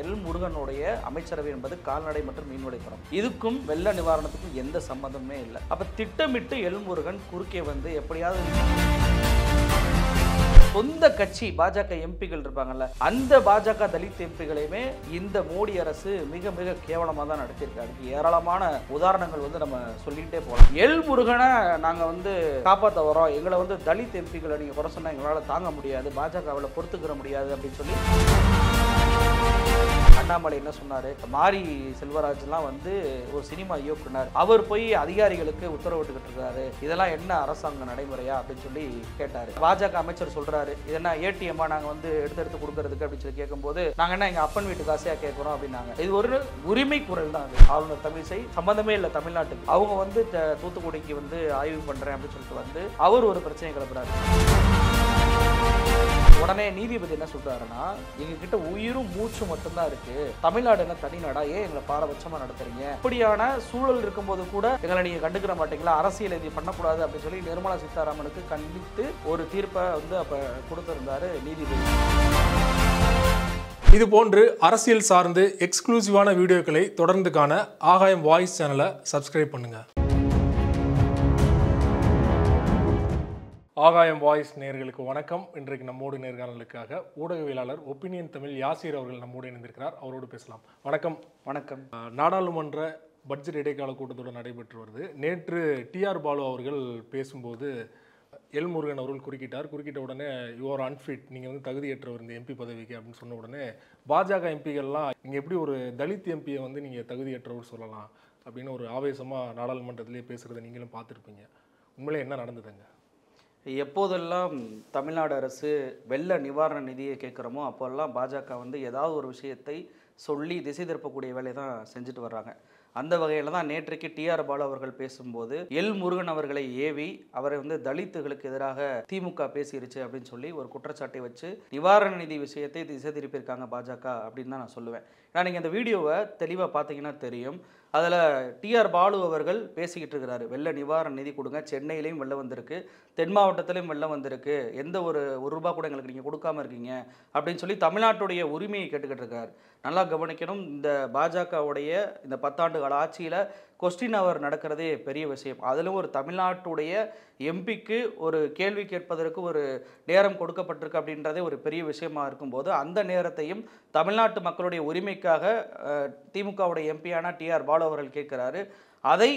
L முருகனுடைய அமைச்சரவை என்பது கால்நடை மற்றும் மீன்வளத்துறை. இதுக்கும் வெள்ள நிவாரணத்துக்கும் எந்த சம்பந்தமே இல்லை. அப்ப திட்டமிட்டு எல் முருகன் குறுக்கே வந்து எப்படியாவது சொந்த கட்சி பாஜக எம்பிகள் இருப்பாங்கல்ல, அந்த பாஜக தலித் எம்பிகளையுமே இந்த மோடி அரசு மிக மிக கேவலமாக தான் நடத்தியிருக்காரு. ஏராளமான உதாரணங்கள் வந்து நம்ம சொல்லிக்கிட்டே போகலாம். எல் முருகனை நாங்கள் வந்து காப்பாற்ற வரோம், எங்களை வந்து தலித் எம்பிகளை நீங்கள் குறை சொன்னால் எங்களால் தாங்க முடியாது, பாஜகவில் பொறுத்துக்கிற முடியாது அப்படின்னு சொல்லி அண்ணாமலை என்ன சொன்னாரு, மாரி செல்வராஜ்லாம் வந்து ஒரு சினிமா இயக்குனர், அவர் போய் அதிகாரிகளுக்கு உத்தரவிட்டுக்கிட்டு இருக்காரு, இதெல்லாம் என்ன அரசாங்க நடைமுறையா அப்படின்னு சொல்லி கேட்டாரு. பாஜக அமைச்சர் சொல்றாரு, இதென்ன ஏடிஎம்மா நாங்க வந்து எடுத்து கொடுக்கறதுக்கு அப்படின்னு சொல்லி கேட்கும்போது, நாங்க என்ன எங்க அப்பன் வீட்டு காசையா கேட்கிறோம் அப்படின்னாங்க. இது ஒரு உரிமை குரல் தான். அது ஆளுநர் தமிழிசை சம்பந்தமே இல்லை தமிழ்நாட்டுக்கு. அவங்க வந்து தூத்துக்குடிக்கு வந்து ஆய்வு பண்றேன் அப்படின்னு சொல்லிட்டு வந்து அவர் ஒரு பிரச்சனை கிளப்புறாரு. உடனே நீதிபதி என்ன சொல்றாருன்னா, எங்க கிட்ட உயிரும் மூச்சு மட்டும்தான் இருக்கு, தமிழ்நாடு என்ன தனிநாடா, ஏன் எங்களை பாரபட்சமா நடத்துறீங்க, இப்படியான சூழல் இருக்கும்போது கூட எங்களை நீங்க கண்டுக்கிற மாட்டீங்களா, அரசியல் இது பண்ணக்கூடாது அப்படின்னு சொல்லி நிர்மலா சீதாராமனுக்கு கண்டித்து ஒரு தீர்ப்பை வந்து அப்ப கொடுத்திருந்தாரு நீதிபதி. இது போன்று அரசியல் சார்ந்து எக்ஸ்க்ளூசிவான வீடியோக்களை தொடர்ந்து காண ஆகாயம் வாய்ஸ் சேனலை சப்ஸ்கிரைப் பண்ணுங்க. ஆகாயம் வாய்ஸ் நேயர்களுக்கு வணக்கம். இன்றைக்கு நம்மோடு நேர்காணலுக்காக ஊடகவியலாளர் ஒப்பீனியன் தமிழ் யாசீர் அவர்கள் நம்மோடு இணைந்திருக்கிறார். அவரோடு பேசலாம். வணக்கம். வணக்கம். நாடாளுமன்ற பட்ஜெட் இடைக்கால கூட்டத்தொடர் நடைபெற்று வருது. நேற்று டிஆர் பாலு அவர்கள் பேசும்போது எல் முருகன் அவர்கள் குறுக்கிட்ட உடனே யூஆர் அன்ஃபிட், நீங்கள் வந்து தகுதியற்றவர் இந்த எம்பி பதவிக்கு அப்படின்னு சொன்ன உடனே பாஜக எம்பிகள்லாம் இங்கே எப்படி ஒரு தலித் எம்பியை வந்து நீங்கள் தகுதியற்றவர் சொல்லலாம் அப்படின்னு ஒரு ஆவேசமாக நாடாளுமன்றத்திலே பேசுகிறத நீங்களும் பார்த்துருப்பீங்க. உண்மையிலே என்ன நடந்ததுங்க? எப்போதெல்லாம் தமிழ்நாடு அரசு வெள்ள நிவாரண நிதியை கேட்குறோமோ அப்போல்லாம் பாஜக வந்து ஏதாவது ஒரு விஷயத்தை சொல்லி திசை திருப்பக்கூடிய வேலையை தான் செஞ்சுட்டு வர்றாங்க. அந்த வகையில் தான் நேற்றைக்கு டிஆர் பாலு அவர்கள் பேசும்போது எல் முருகன் அவர்களை ஏவி அவரை வந்து தலித்துகளுக்கு எதிராக திமுக பேசிருச்சு அப்படின்னு சொல்லி ஒரு குற்றச்சாட்டை வச்சு நிவாரண நிதி விஷயத்தை திசை திருப்பியிருக்காங்க பாஜக அப்படின்னு தான் நான் சொல்லுவேன். ஏன்னா நீங்கள் இந்த வீடியோவை தெளிவாக பார்த்தீங்கன்னா தெரியும். அதில் டிஆர் பாலு அவர்கள் பேசிக்கிட்டு இருக்கிறாரு, வெள்ள நிவாரண நிதி கொடுங்க, சென்னையிலையும் வெள்ளம் வந்திருக்கு, தென் மாவட்டத்திலையும் வெள்ளம் வந்திருக்கு, எந்த ஒரு ரூபா கூட எங்களுக்கு நீங்கள் கொடுக்காம இருக்கீங்க அப்படின்னு சொல்லி தமிழ்நாட்டுடைய உரிமையை கேட்டுக்கிட்டு இருக்காரு. நல்லா கவனிக்கணும், இந்த பாஜகவுடைய இந்த 10 ஆண்டு கால ஆட்சியில் கொஸ்டின் அவர் நடக்கிறதே பெரிய விஷயம். அதிலும் ஒரு தமிழ்நாட்டுடைய எம்பிக்கு ஒரு கேள்வி கேட்பதற்கு ஒரு நேரம் கொடுக்கப்பட்டிருக்கு அப்படின்றதே ஒரு பெரிய விஷயமா இருக்கும்போது, அந்த நேரத்தையும் தமிழ்நாட்டு மக்களுடைய உரிமைக்காக திமுகவுடைய எம்பியான டிஆர் பாலு அவர்கள் கேட்கிறாரு. அதை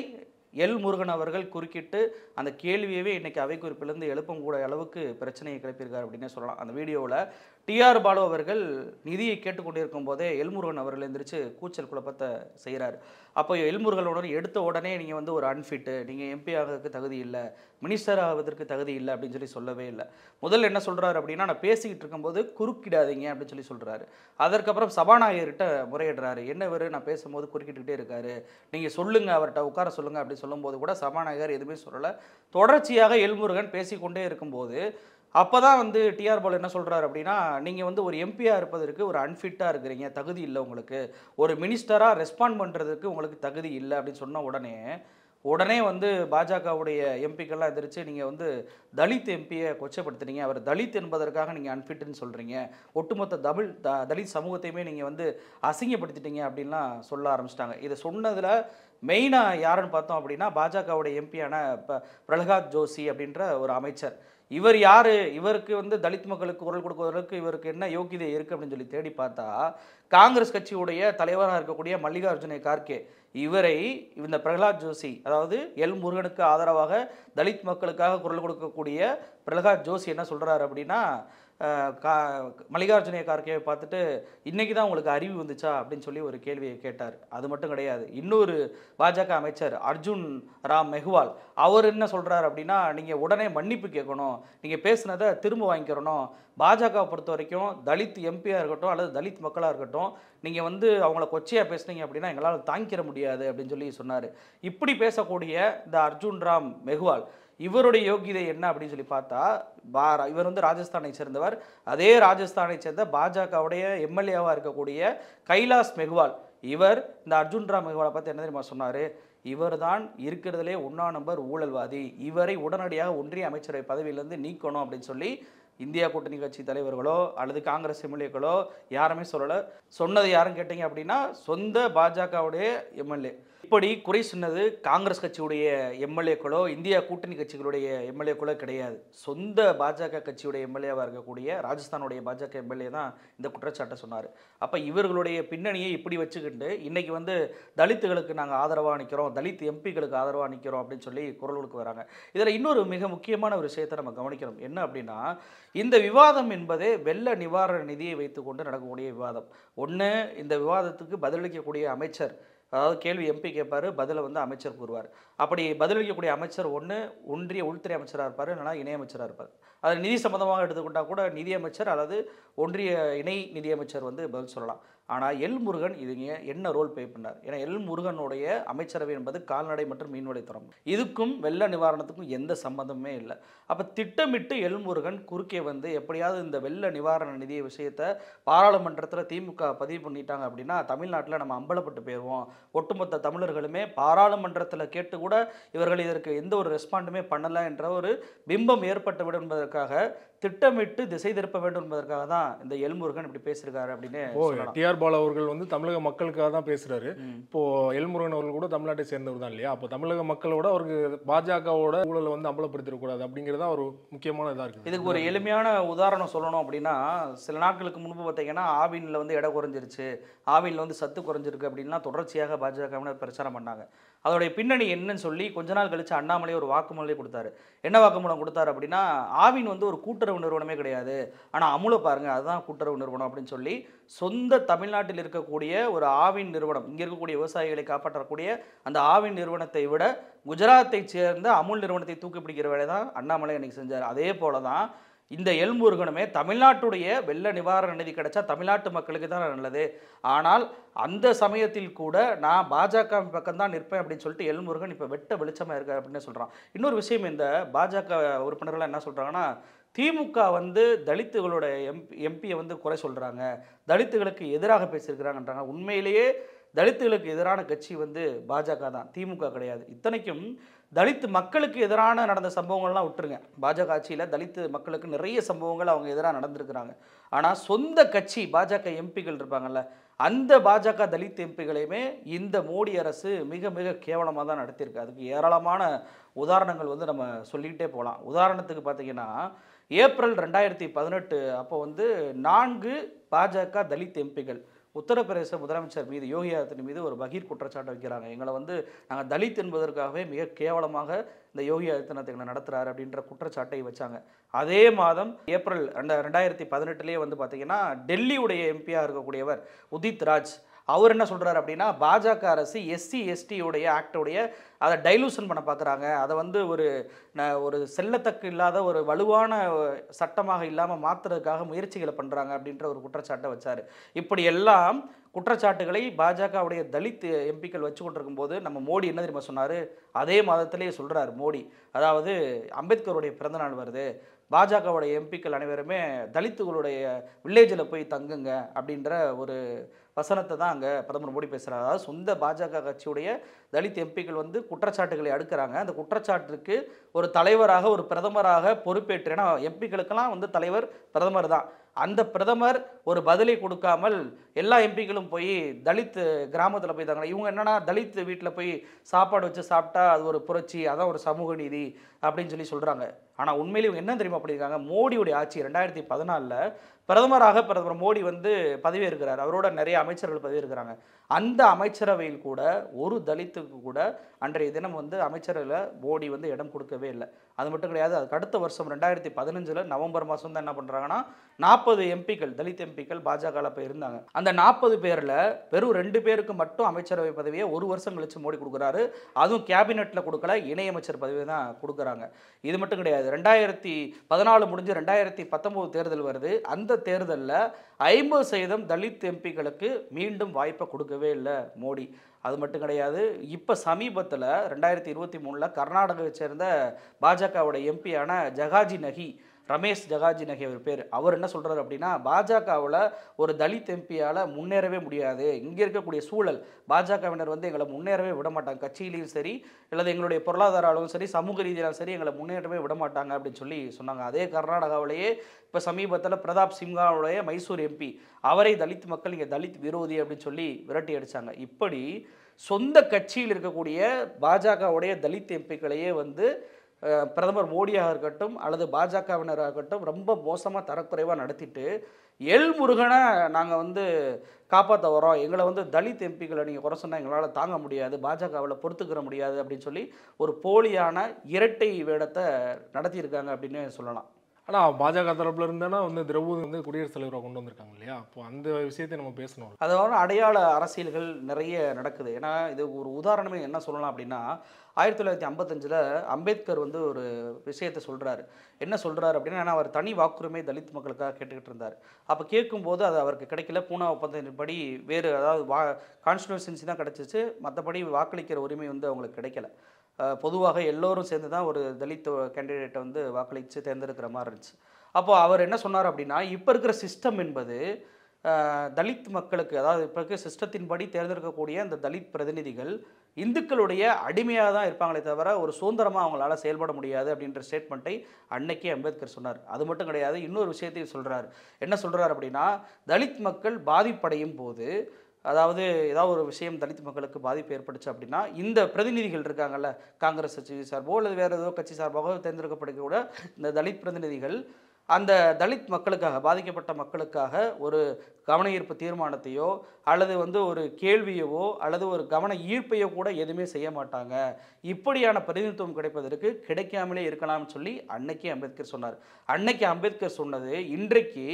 எல் முருகன் அவர்கள் குறுக்கிட்டு அந்த கேள்வியவே இன்னைக்கு அவை குறிப்பிலிருந்து எழுப்பக்கூட அளவுக்கு பிரச்சனையை கிளப்பியிருக்காரு அப்படின்னே சொல்லலாம். அந்த வீடியோவில் டிஆர் பாலு அவர்கள் நிதியை கேட்டுக்கொண்டிருக்கும் போதே எல் முருகன் அவர்கள் எந்திரிச்சு கூச்சல் குழப்பத்தை செய்கிறார். அப்போ எல் முருகனோட எடுத்த உடனே நீங்கள் வந்து ஒரு அன்ஃபிட்டு, நீங்கள் எம்பி ஆகிறதுக்கு தகுதி இல்லை, மினிஸ்டர் ஆவதற்கு தகுதி இல்லை அப்படின்னு சொல்லவே இல்லை. முதல்ல என்ன சொல்கிறாரு அப்படின்னா, நான் பேசிக்கிட்டு இருக்கும்போது குறுக்கிடாதீங்க அப்படின்னு சொல்கிறாரு. அதற்கப்புறம் சபாநாயகர்கிட்ட முறையிடுறாரு, என்ன வேறு நான் பேசும்போது குறுக்கிட்டுக்கிட்டே இருக்காரு, நீங்கள் சொல்லுங்கள், அவர்கிட்ட உட்கார சொல்லுங்கள் அப்படி சொல்லும்போது கூட சபாநாயகர் எதுவுமே சொல்லலை. தொடர்ச்சியாக எல் முருகன் பேசிக்கொண்டே இருக்கும்போது அப்போ தான் வந்து டிஆர் பாலு என்ன சொல்கிறார் அப்படின்னா, நீங்கள் வந்து ஒரு எம்பியாக இருப்பதற்கு ஒரு அன்ஃபிட்டாக இருக்கிறீங்க, தகுதி இல்லை உங்களுக்கு, ஒரு மினிஸ்டராக ரெஸ்பாண்ட் பண்ணுறதுக்கு உங்களுக்கு தகுதி இல்லை அப்படின்னு சொன்ன உடனே வந்து பாஜகவுடைய எம்பிக்கெல்லாம் எதிர்த்து நீங்கள் வந்து தலித் எம்பியை கொச்சப்படுத்துறீங்க, அவர் தலித் என்பதற்காக நீங்கள் அன்ஃபிட்டுன்னு சொல்கிறீங்க, ஒட்டுமொத்த தலித் சமூகத்தையுமே நீங்கள் வந்து அசிங்கப்படுத்திட்டீங்க அப்படின்லாம் சொல்ல ஆரம்பிச்சிட்டாங்க. இதை சொன்னதில் மெயினாக யாருன்னு பார்த்தோம் அப்படின்னா பாஜகவுடைய எம்பியான பிரகலாத் ஜோஷி அப்படின்ற ஒரு அமைச்சர். இவர் யார், இவருக்கு வந்து தலித் மக்களுக்கு குரல் கொடுக்குவதற்கு இவருக்கு என்ன யோகிதை இருக்குது அப்படின்னு சொல்லி தேடி பார்த்தா காங்கிரஸ் கட்சியுடைய தலைவராக இருக்கக்கூடிய மல்லிகார்ஜுன கார்கே, இவரை இந்த பிரகலாத் ஜோஷி, அதாவது எல் முருகனுக்கு ஆதரவாக தலித் மக்களுக்காக குரல் கொடுக்கக்கூடிய பிரகலாத் ஜோஷி என்ன சொல்கிறாரு அப்படின்னா, மல்லிகார்ஜுன கார்கேவை பார்த்துட்டு இன்றைக்கி தான் உங்களுக்கு அறிவு வந்துச்சா அப்படின்னு சொல்லி ஒரு கேள்வியை கேட்டார். அது மட்டும் கிடையாது, இன்னொரு பாஜக அமைச்சர் அர்ஜுன் ராம் மெஹ்வால், அவர் என்ன சொல்கிறார் அப்படின்னா, நீங்கள் உடனே மன்னிப்பு கேட்கணும், நீங்கள் பேசுனதை திரும்ப வாங்கிக்கிறணும், பாஜகவை பொறுத்த வரைக்கும் தலித் எம்பியாக இருக்கட்டும் அல்லது தலித் மக்களாக இருக்கட்டும், நீங்கள் வந்து அவங்கள கொச்சையாக பேசுனீங்க அப்படின்னா எங்களால் தாங்கிக்கிற முடியாது அப்படின்னு சொல்லி சொன்னார். இப்படி பேசக்கூடிய இந்த அர்ஜுன் ராம் மெஹ்வால் இவருடைய யோகிதை என்ன அப்படின்னு சொல்லி பார்த்தா, இவர் வந்து ராஜஸ்தானை சேர்ந்தவர். அதே ராஜஸ்தானை சேர்ந்த பாஜகவுடைய எம்எல்ஏவாக இருக்கக்கூடிய கைலாஷ் மெஹ்வால், இவர் இந்த அர்ஜுன் ராம் மெஹ்வாலை பார்த்து என்ன தெரியுமா சொன்னார், இவர் தான் இருக்கிறதுலே 1 நம்பர் ஊழல்வாதி, இவரை உடனடியாக ஒன்றிய அமைச்சரவை பதவியிலிருந்து நீக்கணும் அப்படின்னு சொல்லி இந்தியா கூட்டணி கட்சி தலைவர்களோ அல்லது காங்கிரஸ் எம்எல்ஏக்களோ யாருமே சொல்லலை. சொன்னது யாருன்னு கேட்டிங்க அப்படின்னா சொந்த பாஜகவுடைய எம்எல்ஏ. இப்படி குறை சொன்னது காங்கிரஸ் கட்சியுடைய எம்எல்ஏக்களோ இந்தியா கூட்டணி கட்சிகளுடைய எம்எல்ஏக்களோ கிடையாது. சொந்த பாஜக கட்சியுடைய எம்எல்ஏவாக இருக்கக்கூடிய ராஜஸ்தானுடைய பாஜக எம்எல்ஏ தான் இந்த குற்றச்சாட்டை சொன்னார். அப்போ இவர்களுடைய பின்னணியை இப்படி வச்சுக்கிட்டு இன்னைக்கு வந்து தலித்துகளுக்கு நாங்கள் ஆதரவாக நிற்கிறோம், தலித் எம்பிகளுக்கு ஆதரவாக நிற்கிறோம் அப்படின்னு சொல்லி குரல் கொடுக்க வராங்க. இதில் இன்னொரு மிக முக்கியமான ஒரு விஷயத்தை நம்ம கவனிக்கணும். என்ன அப்படின்னா, இந்த விவாதம் என்பதே வெள்ள நிவாரண நிதியை வைத்துக்கொண்டு நடக்கக்கூடிய விவாதம். ஒன்று, இந்த விவாதத்துக்கு பதிலளிக்கக்கூடிய அமைச்சர், அதாவது கேள்வி எம்பி கேட்பார், பதிலை வந்து அமைச்சர் கூறுவார். அப்படி பதிலளிக்கக்கூடிய அமைச்சர் ஒன்று ஒன்றிய உள்துறை அமைச்சராக இருப்பார், இல்லைனா இணையமைச்சராக இருப்பார். அது நிதி சம்பந்தமாக எடுத்துக்கிட்டால் கூட நிதியமைச்சர் அல்லது ஒன்றிய இணை நிதியமைச்சர் வந்து பதில் சொல்லலாம். ஆனால் எல் முருகன் இதுங்க என்ன ரோல் ப்ளே பண்ணார்? ஏன்னா எல் முருகனுடைய அமைச்சரவை என்பது கால்நடை மற்றும் மீன்வளத்துறை. இதுக்கும் வெள்ள நிவாரணத்துக்கும் எந்த சம்மந்தமே இல்லை. அப்போ திட்டமிட்டு எல் முருகன் குறுக்கே வந்து எப்படியாவது இந்த வெள்ள நிவாரண நிதி விஷயத்தை பாராளுமன்றத்தில் திமுக பதிவு பண்ணிட்டாங்க அப்படின்னா தமிழ்நாட்டில் நம்ம அம்பலப்பட்டு போயிடுவோம். ஒட்டுமொத்த தமிழர்களுமே பாராளுமன்றத்தில் கேட்டு கூட இவர்கள் இதற்கு எந்த ஒரு ரெஸ்பாண்டுமே பண்ணலை என்ற ஒரு பிம்பம் ஏற்பட்டு விடும் என்பதற்காக திட்டமிட்டு திசை திருப்ப வேண்டும் என்பதற்காக தான் இந்த எல் முருகன் இப்படி பேசியிருக்காரு அப்படின்னு சொல்லலாம். டிஆர் பாலு அவர்கள் வந்து தமிழக மக்களுக்காக தான் பேசுறாரு. இப்போ எல் முருகன் அவர்கள் கூட தமிழ்நாட்டை சேர்ந்தவர் தான் இல்லையா? அப்போ தமிழக மக்களோட அவருக்கு பாஜகவோட ஊழலை வந்து அம்பலப்படுத்திடக்கூடாது அப்படிங்கிறதா ஒரு முக்கியமான இதாக இருக்குது. இதுக்கு ஒரு எளிமையான உதாரணம் சொல்லணும் அப்படின்னா, சில நாட்களுக்கு முன்பு பார்த்தீங்கன்னா ஆவினில் வந்து எடை குறைஞ்சிருச்சு, ஆவினில் வந்து சத்து குறைஞ்சிருக்கு அப்படின்லாம் தொடர்ச்சியாக பாஜகவினர் பிரச்சாரம் பண்ணாங்க. அதோடைய பின்னணி என்னன்னு சொல்லி கொஞ்ச நாள் கழிச்சு அண்ணாமலை ஒரு வாக்குமூலம் கொடுத்தாரு. என்ன வாக்குமூலம் கொடுத்தாரு அப்படின்னா, ஆவின் வந்து ஒரு கூட்டுறவு நிறுவனமே கிடையாது, ஆனால் அமுல பாருங்க அதுதான் கூட்டுறவு நிறுவனம் அப்படின்னு சொல்லி சொந்த தமிழ்நாட்டில் இருக்கக்கூடிய ஒரு ஆவின் நிறுவனம், இங்கே இருக்கக்கூடிய விவசாயிகளை காப்பாற்றக்கூடிய அந்த ஆவின் நிறுவனத்தை விட குஜராத்தை சேர்ந்த அமுல் நிறுவனத்தை தூக்கி பிடிக்கிற வேலை தான் அண்ணாமலை அன்னைக்கு செஞ்சார். அதே போல தான் இந்த எல் முருகனுமே தமிழ்நாட்டுடைய வெள்ள நிவாரண நிதி கிடைச்சா தமிழ்நாட்டு மக்களுக்கு தான் நல்லது, ஆனால் அந்த சமயத்தில் கூட நான் பாஜக பக்கம் தான் நிற்பேன் அப்படின்னு சொல்லிட்டு எல் முருகன் இப்போ வெட்ட வெளிச்சமாக இருக்கார் அப்படின்னு சொல்கிறான். இன்னொரு விஷயம், இந்த பாஜக உறுப்பினர்கள் என்ன சொல்கிறாங்கன்னா, திமுக வந்து தலித்துகளோட எம்பியை வந்து குறை சொல்கிறாங்க, தலித்துகளுக்கு எதிராக பேசியிருக்கிறாங்கன்றாங்க. உண்மையிலேயே தலித்துகளுக்கு எதிரான கட்சி வந்து பாஜக தான், திமுக கிடையாது. இத்தனைக்கும் தலித்து மக்களுக்கு எதிரான நடந்த சம்பவங்கள்லாம் விட்டுருங்க, பாஜக ஆட்சியில் தலித்து மக்களுக்கு நிறைய சம்பவங்கள் அவங்க எதிராக நடந்திருக்கிறாங்க. ஆனால் சொந்த கட்சி பாஜக எம்பிகள் இருப்பாங்கல்ல, அந்த பாஜக தலித் எம்பிகளையுமே இந்த மோடி அரசு மிக மிக கேவலமாக தான் நடத்தியிருக்கு. அதுக்கு ஏராளமான உதாரணங்கள் வந்து நம்ம சொல்லிக்கிட்டே போகலாம். உதாரணத்துக்கு பார்த்தீங்கன்னா, ஏப்ரல் 2018 அப்போ வந்து 4 பாஜக தலித் எம்பிகள் உத்தரப்பிரதேச முதலமைச்சர் மீது, யோகி ஆதித்யநாத் மீது ஒரு பகீர் குற்றச்சாட்டு வைக்கிறாங்க. எங்களை வந்து நாங்கள் தலித் என்பதற்காகவே மிக கேவலமாக இந்த யோகி ஆதித்யநாத் எங்களை நடத்துகிறார் அப்படின்ற குற்றச்சாட்டை வச்சாங்க. அதே மாதம் ஏப்ரல் 2018 வந்து பார்த்தீங்கன்னா, டெல்லியுடைய எம்பியாக இருக்கக்கூடியவர் உதித் ராஜ், அவர் என்ன சொல்கிறார் அப்படின்னா, பாஜக அரசு எஸ்சி எஸ்டியுடைய ஆக்டுடைய அதை டைலூஷன் பண்ண பார்க்குறாங்க, அதை வந்து ஒரு செல்லத்தக்கு இல்லாத ஒரு வலுவான சட்டமாக இல்லாமல் மாற்றுறதுக்காக முயற்சிகளை பண்ணுறாங்க அப்படின்ற ஒரு குற்றச்சாட்டை வச்சார். இப்படி எல்லாம் குற்றச்சாட்டுகளை பாஜகவுடைய தலித் எம்பிக்கள் வச்சு கொண்டிருக்கும் போது நம்ம மோடி என்ன தெரியுமா சொன்னார்? அதே மாதத்திலேயே சொல்கிறார் மோடி, அதாவது அம்பேத்கருடைய பிறந்தநாள் வருது, பாஜகவுடைய எம்பிக்கள் அனைவருமே தலித்துகளுடைய வில்லேஜில் போய் தங்குங்க அப்படின்ற ஒரு வசனத்தை தான் அங்கே பிரதமர் மோடி பேசுகிறார். அதாவது சொந்த பாஜக கட்சியுடைய தலித் எம்பிக்கள் வந்து குற்றச்சாட்டுகளை அடுக்கிறாங்க. அந்த குற்றச்சாட்டுக்கு ஒரு தலைவராக ஒரு பிரதமராக பொறுப்பேற்று, ஏன்னா எம்பிக்களுக்கெல்லாம் வந்து தலைவர் பிரதமர் தான், அந்த பிரதமர் ஒரு பதிலை கொடுக்காமல் எல்லா எம்பிக்களும் போய் தலித் கிராமத்தில் போய் தாங்க. இவங்க என்னன்னா தலித் வீட்டில் போய் சாப்பாடு வச்சு சாப்பிட்டா அது ஒரு புரட்சி, அதான் ஒரு சமூக நீதி அப்படின்னு சொல்லி சொல்கிறாங்க. ஆனால் உண்மையிலே இவங்க என்ன தெரியுமா பண்ணியிருக்காங்க? மோடியுடைய ஆட்சி 2014 பிரதமர் மோடி வந்து பதவியேற்கிறார், அவரோட நிறைய அமைச்சர்கள் பதவியேற்கிறாங்க. அந்த அமைச்சரவையில் கூட ஒரு தலித்துக்கு கூட அன்றைய தினம் வந்து அமைச்சரவையில் மோடி வந்து இடம் கொடுக்கவே இல்லை. அது மட்டும் கிடையாது, அதுக்கு அடுத்த வருஷம் 2015 நவம்பர் மாதம் தான் என்ன பண்ணுறாங்கன்னா, 40 எம்பிக்கள் தலித் எம்பிக்கள் பாஜகவில் போய் இருந்தாங்க. அந்த 40 பேரில் வெறும் 2 பேருக்கு மட்டும் அமைச்சரவை பதவியை ஒரு வருஷம் கழிச்சு மோடி கொடுக்குறாரு. அதுவும் கேபினெட்டில் கொடுக்கல, இணையமைச்சர் பதவி தான் கொடுக்குறாங்க. இது மட்டும் கிடையாது, 2014 முடிஞ்சு 2019 தேர்தல் வருது. அந்த தேர்தலில் 50% தலித் எம்பிக்களுக்கு மீண்டும் வாய்ப்பை கொடுக்கவே இல்லை மோடி. அது மட்டும் கிடையாது, இப்போ சமீபத்தில் 2023 கர்நாடகாவை சேர்ந்த பாஜகவோட எம்பியான ஜகாஜி நகி, ரமேஷ் ஜகாஜினகி அவர் பேர். அவர் என்ன சொல்றாரு அப்படின்னா, பாஜகவுல ஒரு தலித் எம்பியால முன்னேறவே முடியாது. இங்க இருக்கக்கூடிய சூழல் பாஜகவினர் வந்து எங்கள முன்னேறவே விட மாட்டாங்க. கட்சியிலயும் சரி, அல்லது எங்களுடைய பொருளாதார அளவும் சரி, சமூக ரீதியிலும் சரி எங்கள முன்னேறவே விட மாட்டாங்க அப்படின்னு சொல்லி சொன்னாங்க. அதே கர்நாடகாவிலேயே இப்ப சமீபத்தில பிரதாப் சிம்ஹாவுடைய மைசூர் எம்பி அவரை தலித் மக்கள் இங்க தலித் விரோதி அப்படின்னு சொல்லி விரட்டி அடிச்சாங்க. இப்படி சொந்த கட்சியில் இருக்கக்கூடிய பாஜகவுடைய தலித் எம்பிக்களையே வந்து பிரதமர் மோடியாக இருக்கட்டும் அல்லது பாஜகவினராக இருக்கட்டும் ரொம்ப மோசமாக தரக்குறைவாக நடத்திட்டு எல் முருகனை நாங்கள் வந்து காப்பாற்ற வரோம், எங்களை வந்து தலித் எம்பிக்களை நீங்கள் குறை சொன்னால் எங்களால் தாங்க முடியாது, பாஜகவில் பொறுத்துக்கிற முடியாது அப்படின்னு சொல்லி ஒரு போலியான இரட்டை வேடத்தை நடத்தியிருக்காங்க அப்படின்னு சொல்லலாம். ஆனால் பாஜக தரப்புல இருந்தானா வந்து திரௌபதி வந்து குடியரசுத் தலைவராக கொண்டு வந்திருக்காங்க இல்லையா? அப்போ அந்த விஷயத்தை நம்ம பேசணும். அதோட அடையாள அரசியல்கள் நிறைய நடக்குது. ஏன்னா இது ஒரு உதாரணமே என்ன சொல்லலாம் அப்படின்னா, 1955 அம்பேத்கர் வந்து ஒரு விஷயத்தை சொல்கிறாரு. என்ன சொல்கிறாரு அப்படின்னா, ஏன்னா அவர் தனி வாக்குரிமை தலித் மக்களுக்காக கேட்டுக்கிட்டு இருந்தார். அப்போ கேட்கும்போது அது அவருக்கு கிடைக்கல. பூனா ஒப்பந்தத்தின்படி வேறு அதாவது கான்ஸ்டிடியூஷன்சி தான் கிடச்சிச்சு, மற்றபடி வாக்களிக்கிற உரிமை வந்து அவங்களுக்கு கிடைக்கல. பொதுவாக எல்லோரும் சேர்ந்து தான் ஒரு தலித் கேண்டிடேட்டை வந்து வாக்களித்து தேர்ந்தெடுக்கிற மாதிரி இருந்துச்சு. அப்போ அவர் என்ன சொன்னார் அப்படின்னா, இப்போ இருக்கிற சிஸ்டம் என்பது தலித் மக்களுக்கு, அதாவது இப்போ இருக்கிற சிஸ்டத்தின்படி தேர்ந்தெடுக்கக்கூடிய அந்த தலித் பிரதிநிதிகள் இந்துக்களுடைய அடிமையாக தான் இருப்பாங்களே தவிர ஒரு சுதந்திரமாக அவங்களால செயல்பட முடியாது அப்படின்ற ஸ்டேட்மெண்ட்டை அன்னைக்கே அம்பேத்கர் சொன்னார். அது மட்டும் கிடையாது, இன்னொரு விஷயத்தையும் சொல்கிறார். என்ன சொல்கிறார் அப்படின்னா, தலித் மக்கள் பாதிப்படையும் போது, அதாவது ஏதாவது ஒரு விஷயம் தலித் மக்களுக்கு பாதிப்பு ஏற்பட்டுச்சு அப்படின்னா, இந்த பிரதிநிதிகள் இருக்காங்கல்ல, காங்கிரஸ் கட்சி சார்போ அல்லது வேறு ஏதோ கட்சி சார்பாக தேர்ந்தெடுக்கப்படுகிற இந்த தலித் பிரதிநிதிகள் அந்த தலித் மக்களுக்காக, பாதிக்கப்பட்ட மக்களுக்காக ஒரு கவன ஈர்ப்பு தீர்மானத்தையோ அல்லது வந்து ஒரு கேள்வியவோ அல்லது ஒரு கவன ஈர்ப்பையோ கூட எதுவுமே செய்ய மாட்டாங்க. இப்படியான பிரதிநிதித்துவம் கிடைப்பதற்கு கிடைக்காமலே இருக்கலாம்னு சொல்லி அன்னைக்கே அம்பேத்கர் சொன்னார். அன்னைக்கு அம்பேத்கர் சொன்னது இன்றைக்கு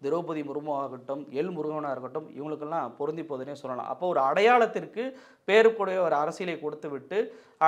திரௌபதி முர்மு ஆகட்டும், எல் முருகனாக இருக்கட்டும், இவங்களுக்கெல்லாம் பொருந்தி போகுதுன்னே சொல்லலாம். அப்போ ஒரு அடையாளத்திற்கு பேருக்குடைய ஒரு அரசியலை கொடுத்து விட்டு,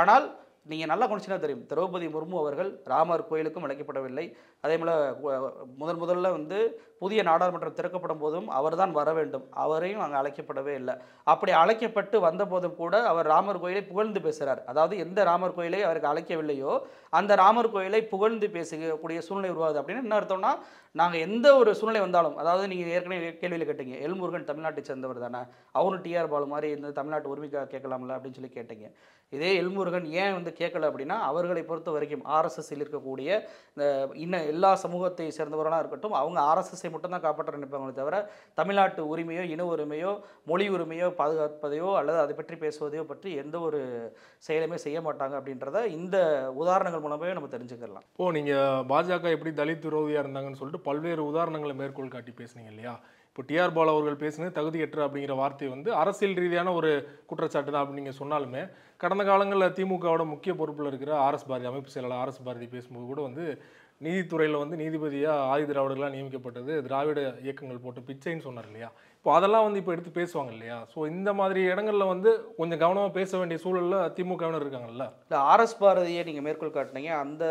ஆனால் நீங்கள் நல்லா கவனிச்சினா தெரியும், திரௌபதி முர்மு அவர்கள் ராமர் கோயிலுக்கும் அழைக்கப்படவில்லை. அதே போல் முதல்ல வந்து புதிய நாடாளுமன்றம் திறக்கப்படும் போதும் அவர் தான் வர வேண்டும், அவரையும் அங்கே அழைக்கப்படவே இல்லை. அப்படி அழைக்கப்பட்டு வந்தபோதும் கூட அவர் ராமர் கோயிலை புகழ்ந்து பேசுகிறார். அதாவது எந்த ராமர் கோயிலை அவருக்கு அழைக்கவில்லையோ அந்த ராமர் கோயிலை புகழ்ந்து பேசக்கூடிய சூழ்நிலை உருவாகுது. அப்படின்னு என்ன அர்த்தம்னா, நாங்கள் எந்த ஒரு சூழ்நிலை வந்தாலும், அதாவது நீங்கள் ஏற்கனவே கேள்வியில் கேட்டீங்க, எல் முருகன் தமிழ்நாட்டை சேர்ந்தவர் தானே, அவரும் டிஆர் பாலு மாதிரி இந்த தமிழ்நாட்டு உரிமைக்காக கேட்கலாம்ல அப்படின்னு சொல்லி கேட்டீங்க. இதே எல் முருகன் ஏன் வந்து கேட்கல அப்படின்னா, அவர்களை பொறுத்த வரைக்கும் ஆர்எஸ்எஸ்ஸில் இருக்கக்கூடிய இந்த இன்னும் எல்லா சமூகத்தை சேர்ந்தவர்களாக இருக்கட்டும், அவங்க ஆர்எஸ்எஸ்ஸை மட்டும் தான் காப்பாற்ற நினைப்பாங்களே தவிர தமிழ்நாட்டு உரிமையோ இன உரிமையோ மொழி உரிமையோ பாதுகாப்பதையோ அல்லது அதை பற்றி பேசுவதையோ பற்றி எந்த ஒரு செயலுமே செய்ய மாட்டாங்க அப்படின்றத இந்த உதாரணங்கள் மூலமாகவே நம்ம தெரிஞ்சுக்கலாம். இப்போது நீங்கள் பாஜக எப்படி தலித் விரோதியாக இருந்தாங்கன்னு சொல்லிட்டு பல்வேறு உதாரணங்களை மேற்கோள் காட்டி பேசுனீங்க இல்லையா? இப்போ டிஆர் பாலு அவர்கள் பேசுனது தகுதியற்ற அப்படிங்கிற வார்த்தை வந்து அரசியல் ரீதியான ஒரு குற்றச்சாட்டு தான் அப்படின்னு நீங்கள் சொன்னாலுமே, கடந்த காலங்களில் திமுகவோட முக்கிய பொறுப்பில் இருக்கிற ஆர்எஸ் பாரதி, அமைப்பு செயலாளர் ஆர்எஸ் பாரதி பேசும்போது கூட வந்து நீதித்துறையில் வந்து நீதிபதியாக ஆதி திராவிடர்களாக நியமிக்கப்பட்டது திராவிட இயக்கங்கள் போட்டு பிச்சைன்னு சொன்னார் இல்லையா? இப்போ அதெல்லாம் வந்து இப்போ எடுத்து பேசுவாங்க இல்லையா? ஸோ இந்த மாதிரி இடங்களில் வந்து கொஞ்சம் கவனமாக பேச வேண்டிய சூழலில் திமுகவினர் இருக்காங்கல்ல. இல்லை, ஆர்எஸ் பாரதியை நீங்கள் மேற்கோள் காட்டினீங்க. அந்த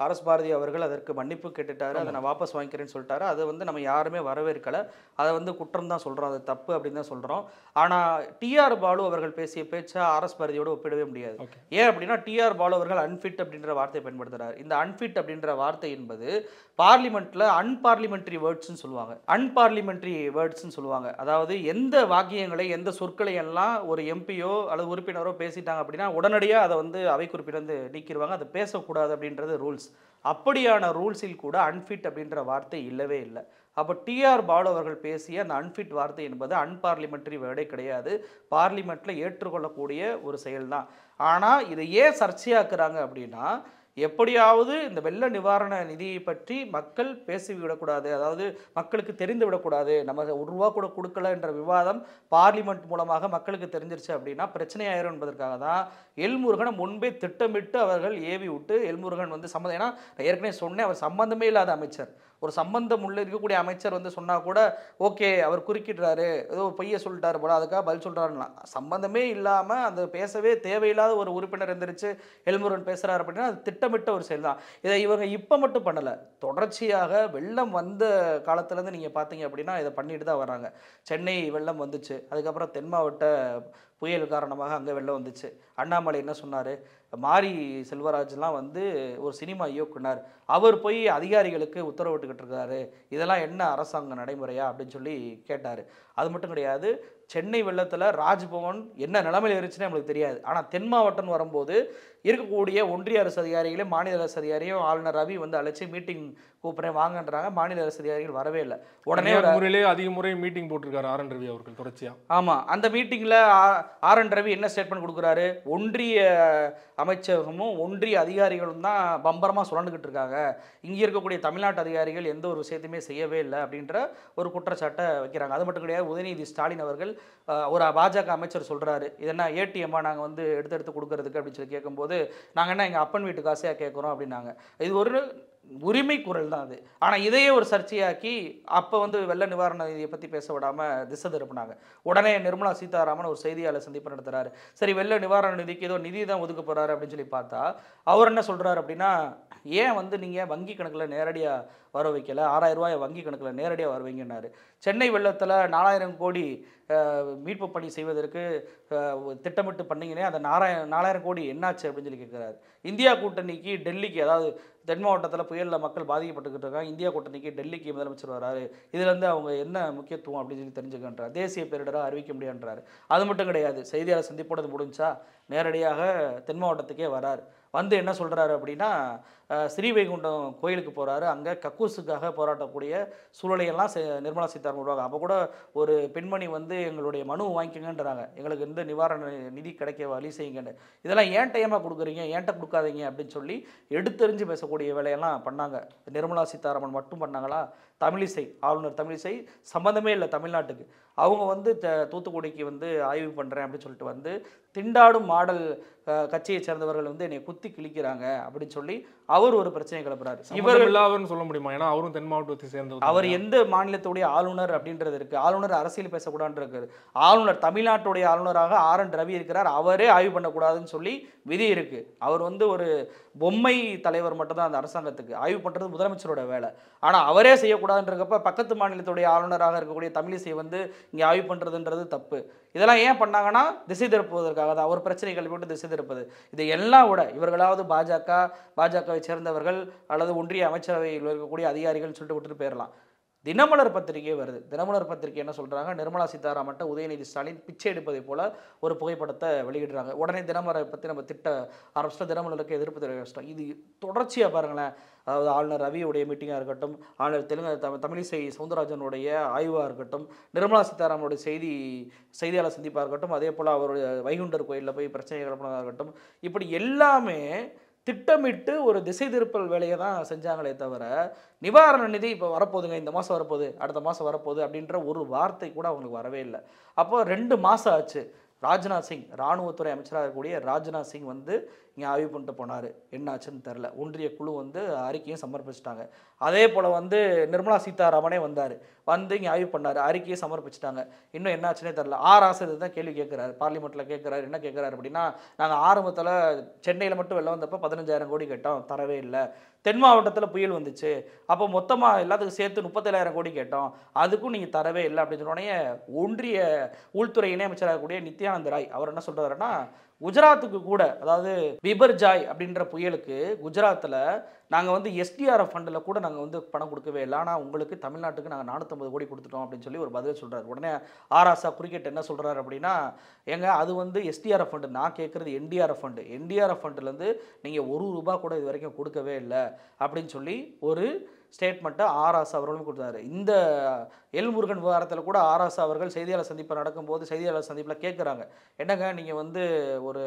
ஆர்எஸ் பாரதி அவர்கள் அதற்கு மன்னிப்பு கேட்டுட்டாரு, அதை நான் வாபஸ் வாங்கிக்கிறேன்னு சொல்லிட்டாரு. அதை வந்து நம்ம யாருமே வரவேற்கலை. அதை வந்து குற்றம் தான் சொல்கிறோம், அது தப்பு அப்படின்னு தான் சொல்கிறோம். ஆனால் டிஆர் பாலு அவர்கள் பேசிய பேச்சை ஆர்எஸ் பாரதியோடு ஒப்பிடவே முடியாது. ஏன் அப்படின்னா, டிஆர் பாலு அவர்கள் அன்ஃபிட் அப்படின்ற வார்த்தையை பயன்படுத்துகிறார். இந்த அன்ஃபிட் அப்படின்ற வார்த்தை என்பது பார்லிமெண்ட்டில் அன்பார்லிமெண்ட்ரி வேர்ட்ஸ்ன்னு சொல்லுவாங்க. அன்பார்லிமெண்ட்ரி வேர்ட்ஸ்ன்னு சொல்லுவாங்க. அதாவது எந்த வாக்கியங்களை எந்த சொற்களை எல்லாம் ஒரு எம்பியோ அல்லது உறுப்பினரோ பேசிட்டாங்க அப்படின்னா உடனடியாக அதை வந்து அவை குறிப்பிலிருந்து நீக்கிடுவாங்க. அதை பேசக்கூடாது அப்படின்றது ரூல்ஸ். அப்படியான ரூல்ஸில் கூட அன்ஃபிட் அப்படின்ற வார்த்தை இல்லவே இல்லை. அப்போ டிஆர் பாலு அவர்கள் பேசிய அந்த அன்ஃபிட் வார்த்தை என்பது அன்பார்லிமெண்ட்ரி வேர்டே கிடையாது, பார்லிமெண்ட்டில் ஏற்றுக்கொள்ளக்கூடிய ஒரு செயல் தான். ஆனால் இதை ஏன் சர்ச்சையாக்குறாங்க அப்படின்னா, எப்படியாவது இந்த வெள்ள நிவாரண நிதியை பற்றி மக்கள் பேசிவிடக்கூடாது, அதாவது மக்களுக்கு தெரிந்து விடக்கூடாது, நம்ம ₹1 கூட கொடுக்கல என்ற விவாதம் பார்லிமெண்ட் மூலமாக மக்களுக்கு தெரிஞ்சிருச்சு அப்படின்னா பிரச்சனையாயிரும் என்பதற்காக தான் எல்முருகனை முன்பே திட்டமிட்டு அவர்கள் ஏவி விட்டு, எல்முருகன் வந்து சம்மந்தம், ஏன்னா ஏற்கனவே சொன்னேன், அவர் சம்பந்தமே இல்லாத அமைச்சர், ஒரு சம்பந்தம் உள்ள இருக்கக்கூடிய அமைச்சர் வந்து சொன்னால் கூட ஓகே அவர் குறுக்கிடுறாரு, ஏதோ பொய்யை சொல்லிட்டாரு போல, அதுக்காக பதில் சொல்கிறாருன்னா, சம்பந்தமே இல்லாமல் அந்த பேசவே தேவையில்லாத ஒரு உறுப்பினர் எந்திரிச்சு எல்முருகன் பேசுகிறார் அப்படின்னா அது திட்டமிட்ட ஒரு செயல் தான். இதை இவங்க இப்போ மட்டும் பண்ணலை, தொடர்ச்சியாக வெள்ளம் வந்த காலத்துலேருந்து நீங்கள் பார்த்தீங்க அப்படின்னா இதை பண்ணிட்டு தான் வராங்க. சென்னை வெள்ளம் வந்துச்சு, அதுக்கப்புறம் தென் மாவட்ட புயல் காரணமாக அங்கே வெள்ளம் வந்துச்சு. அண்ணாமலை என்ன சொன்னார், மாரி செல்வராஜ்லாம் வந்து ஒரு சினிமா இயக்குனர், அவர் போய் அதிகாரிகளுக்கு உத்தரவிட்டுக்கிட்டு இருக்காரு, இதெல்லாம் என்ன அரசாங்க நடைமுறையா அப்படின்னு சொல்லி கேட்டார். அது மட்டும் கிடையாது, சென்னை வெள்ளத்தில் ராஜ்பவன் என்ன நிலைமையில் இருந்துச்சுன்னு நம்மளுக்கு தெரியாது. ஆனால் தென் மாவட்டம்னு வரும்போது இருக்கக்கூடிய ஒன்றிய அரசு அதிகாரிகளையும் மாநில அரசு அதிகாரியும் ஆளுநர் ரவி வந்து அழைச்சி மீட்டிங் கூப்பிட்றேன் வாங்கன்றாங்க. மாநில அரசு அதிகாரிகள் வரவே இல்லை. உடனே முறையிலே அதிக முறை மீட்டிங் போட்டிருக்காரு ஆர்.என். ரவி அவர்கள் தொடர்ச்சியா. ஆமாம், அந்த மீட்டிங்கில் ஆர்.என். ரவி என்ன ஸ்டேட்மெண்ட் கொடுக்குறாரு, ஒன்றிய அமைச்சகமும் ஒன்றிய அதிகாரிகளும் தான் பம்பரமாக சுரண்டுக்கிட்டு இருக்காங்க, இங்கே இருக்கக்கூடிய தமிழ்நாட்டு அதிகாரிகள் எந்த ஒரு விஷயத்தையுமே செய்யவே இல்லை அப்படின்ற ஒரு குற்றச்சாட்டை வைக்கிறாங்க. அது மட்டும் கிடையாது, உதயநிதி ஸ்டாலின் அவர்கள் ஒரு பாஜக அமைச்சர் சொல்கிறாரு, இது என்ன ஏடிஎம்மாக நாங்கள் வந்து எடுத்து கொடுக்கறதுக்கு அப்படின்னு சொல்லி கேட்கும்போது, நாங்கள் என்ன எங்கள் அப்பன் வீட்டு காசையாக கேட்குறோம் அப்படின்னாங்க. இது ஒரு உரிமை குரல் தான் அது. ஆனால் இதையே ஒரு சர்ச்சையாக்கி அப்போ வந்து வெள்ள நிவாரண நிதியை பற்றி பேச விடாமல் திசை திருப்பினாங்க. உடனே நிர்மலா சீதாராமன் ஒரு செய்தியாளர் சந்திப்பு நடத்துகிறாரு. சரி, வெள்ள நிவாரண நிதிக்கு ஏதோ நிதி தான் ஒதுக்க போகிறாரு அப்படின்னு சொல்லி பார்த்தா, அவர் என்ன சொல்கிறாரு அப்படின்னா, ஏன் வந்து நீங்கள் வங்கி கணக்கில் நேரடியாக வர வைக்கல, 6000 ரூபாயை வங்கி கணக்கில் நேரடியாக வர வைங்கன்னாரு. சென்னை வெள்ளத்தில் 4000 கோடி மீட்பு பணி செய்வதற்கு திட்டமிட்டு பண்ணீங்கன்னே அந்த 4000 கோடி என்னாச்சு அப்படின்னு சொல்லி கேட்குறாரு. இந்தியா கூட்டணிக்கு டெல்லிக்கு, அதாவது தென் மாவட்டத்தில் புயலில் மக்கள் பாதிக்கப்பட்டுக்கிட்டு இருக்காங்க, இந்தியா கூட்டணிக்கு டெல்லிக்கு முதலமைச்சர் வராரு, இதுலேருந்து அவங்க என்ன முக்கியத்துவம் அப்படின்னு சொல்லி தெரிஞ்சுக்கின்றார், தேசிய பேரிடராக அறிவிக்க முடியான்றாரு. அது மட்டும் கிடையாது, செய்தியாளர் சந்திப்போடு முடிஞ்சா நேரடியாக தென் மாவட்டத்துக்கே வராரு. வந்து என்ன சொல்கிறாரு அப்படின்னா, ஸ்ரீவைகுண்டம் கோயிலுக்கு போகிறாரு, அங்கே கக்கூசுக்காக போராட்டக்கூடிய சூழலையெல்லாம் நிர்மலா சீதாராமன் வருவாங்க. அப்போ கூட ஒரு பெண்மணி வந்து எங்களுடைய மனு வாங்கிக்கங்கன்றாங்க, எங்களுக்கு இந்த நிவாரண நிதி கிடைக்க வழி செய்யுங்கன்னு. இதெல்லாம் ஏன் டைமாக கொடுக்குறீங்க, ஏன்ட்ட கொடுக்காதீங்க அப்படின்னு சொல்லி எடுத்தெறிஞ்சு பேசக்கூடிய வேலையெல்லாம் பண்ணாங்க. நிர்மலா சீதாராமன் மட்டும் பண்ணாங்களா? தமிழிசை, ஆளுநர் தமிழிசை சம்மந்தமே இல்லை தமிழ்நாட்டுக்கு. அவங்க வந்து தூத்துக்குடிக்கு வந்து ஆய்வு பண்ணுறேன் அப்படின்னு சொல்லிட்டு வந்து திண்டாடும் மாடல் கட்சியை சேர்ந்தவர்கள் வந்து என்னை குத்தி கிழிக்கிறாங்க அப்படின்னு சொல்லி அவர் ஒரு பிரச்சனை கிளப்புறாரு. இவர் இல்லாதவர்னு சொல்ல முடியுமா? ஏன்னா அவரும் தென் மாவட்டத்தை சேர்ந்தவர். அவர் எந்த மாநிலத்துடைய ஆளுநர் அப்படின்றது இருக்கு. ஆளுநர் அரசியல் பேசக்கூடாதுன்னு இருக்கு. ஆளுநர் தமிழ்நாட்டுடைய ஆளுநராக ஆர்.என். ரவி இருக்கிறார், அவரே ஆய்வு பண்ணக்கூடாதுன்னு சொல்லி விதி இருக்கு. அவர் வந்து ஒரு பொம்மை தலைவர் மட்டும்தான் அந்த அரசாங்கத்துக்கு. ஆய்வு பண்ணுறது முதலமைச்சரோட வேலை. ஆனால் அவரே செய்யக்கூடாதுன்றப்ப பக்கத்து மாநிலத்துடைய ஆளுநராக இருக்கக்கூடிய தமிழிசை வந்து இங்கே ஆய்வு பண்ணுறதுன்றது தப்பு. இதெல்லாம் ஏன் பண்ணாங்கன்னா திசை திருப்புவதற்காக தான், ஒரு பிரச்சனை கல்விட்டு திசை திருப்பது. இதை எல்லாம் விட இவர்களாவது பாஜகவை சேர்ந்தவர்கள் அல்லது ஒன்றிய அமைச்சரவையில் இருக்கக்கூடிய அதிகாரிகள் சொல்லிட்டு விட்டுட்டு போயிடலாம். தினமலர் பத்திரிகை வருது. தினமலர் பத்திரிகை என்ன சொல்கிறாங்க, நிர்மலா சீதாராமன் உதயநிதி ஸ்டாலின் பிச்சை எடுப்பதை போல ஒரு புகைப்படத்தை வெளியிடுறாங்க. உடனே தினமலரை பற்றி நம்ம திட்ட ஆரம்பிச்சிட்டோம், தினமலருக்கு எதிர்ப்பு தெரிவிச்சிட்டோம். இது தொடர்ச்சியாக பாருங்களேன். அதாவது ஆளுநர் ரவியுடைய மீட்டிங்காக இருக்கட்டும், ஆளுநர் தமிழிசை சவுந்தரராஜனுடைய ஆய்வாக இருக்கட்டும், நிர்மலா சீதாராமனுடைய செய்தியாளர் சந்திப்பாக இருக்கட்டும், அதே போல் அவருடைய வைகுண்டர் கோயிலில் போய் பிரச்சனை கிளப்பினதாக இருக்கட்டும், இப்படி எல்லாமே திட்டமிட்டு ஒரு திசை திருப்பல் வேலையை தான் செஞ்சாங்களே தவிர, நிவாரண நிதி இப்போ வரப்போகுதுங்க, இந்த மாதம் வரப்போகுது, அடுத்த மாதம் வரப்போகுது அப்படின்ற ஒரு வார்த்தை கூட அவங்களுக்கு வரவே இல்லை. அப்போ 2 மாதம் ஆச்சு. ராஜ்நாத் சிங், இராணுவத்துறை அமைச்சராக இருக்கக்கூடிய ராஜ்நாத் சிங் வந்து இங்கே ஆய்வு பண்ணிட்டு போனார். என்ன ஆச்சுன்னு தெரில. ஒன்றிய குழு வந்து அறிக்கையும் சமர்ப்பிச்சிட்டாங்க. அதே போல் வந்து நிர்மலா சீதாராமனே வந்தார், வந்து இங்கே ஆய்வு பண்ணார், அறிக்கையை சமர்ப்பிச்சிட்டாங்க. இன்னும் என்ன ஆச்சுன்னே தெரில. ஆசை தான் கேள்வி கேட்குறாரு, பார்லிமெண்ட்டில் கேட்குறாரு. என்ன கேட்குறாரு அப்படின்னா, நாங்கள் ஆரம்பத்தில் சென்னையில் மட்டும் வெளில வந்தப்போ 15000 கோடி கேட்டோம், தரவே இல்லை. தென் மாவட்டத்தில் புயல் வந்துச்சு, அப்போ மொத்தமாக எல்லாத்துக்கும் சேர்த்து 37000 கோடி கேட்டோம், அதுக்கும் நீங்கள் தரவே இல்லை அப்படின்னு சொன்னோடனே ஒன்றிய உள்துறை இணையமைச்சராக இருக்கக்கூடிய நித்யானந்த ராய் அவர் என்ன சொல்கிறாருன்னா, குஜராத்துக்கு கூட, அதாவது பிபர்ஜாய் அப்படின்ற புயலுக்கு குஜராத்தில் நாங்கள் வந்து எஸ்டிஆர்எஃப் ஃபண்டில் கூட நாங்கள் வந்து பணம் கொடுக்கவே இல்லை, ஆனால் உங்களுக்கு தமிழ்நாட்டுக்கு நாங்கள் 450 கோடி கொடுத்துட்டோம் அப்படின்னு சொல்லி ஒரு பதில் சொல்கிறார். உடனே ஆராசா குறுக்கிட்டு என்ன சொல்கிறார் அப்படின்னா, ஏங்க அது வந்து எஸ்டிஆர்எஃப் ஃபண்டு, நான் கேட்குறது என்டிஆர்எஃப் ஃபண்டு, என்டிஆர்எஃப் ஃபண்டுலேருந்து நீங்கள் ₹1 கூட இது வரைக்கும் கொடுக்கவே இல்லை அப்படின்னு சொல்லி ஒரு ஸ்டேட்மெண்ட்டை ஆராசா அவர்களும் கொடுத்தாரு. இந்த எல்முருகன் விவகாரத்தில் கூட ஆராசா அவர்கள் செய்தியாளர் சந்திப்பு நடக்கும்போது செய்தியாளர் சந்திப்பில் கேட்குறாங்க, என்னங்க நீங்கள் வந்து ஒரு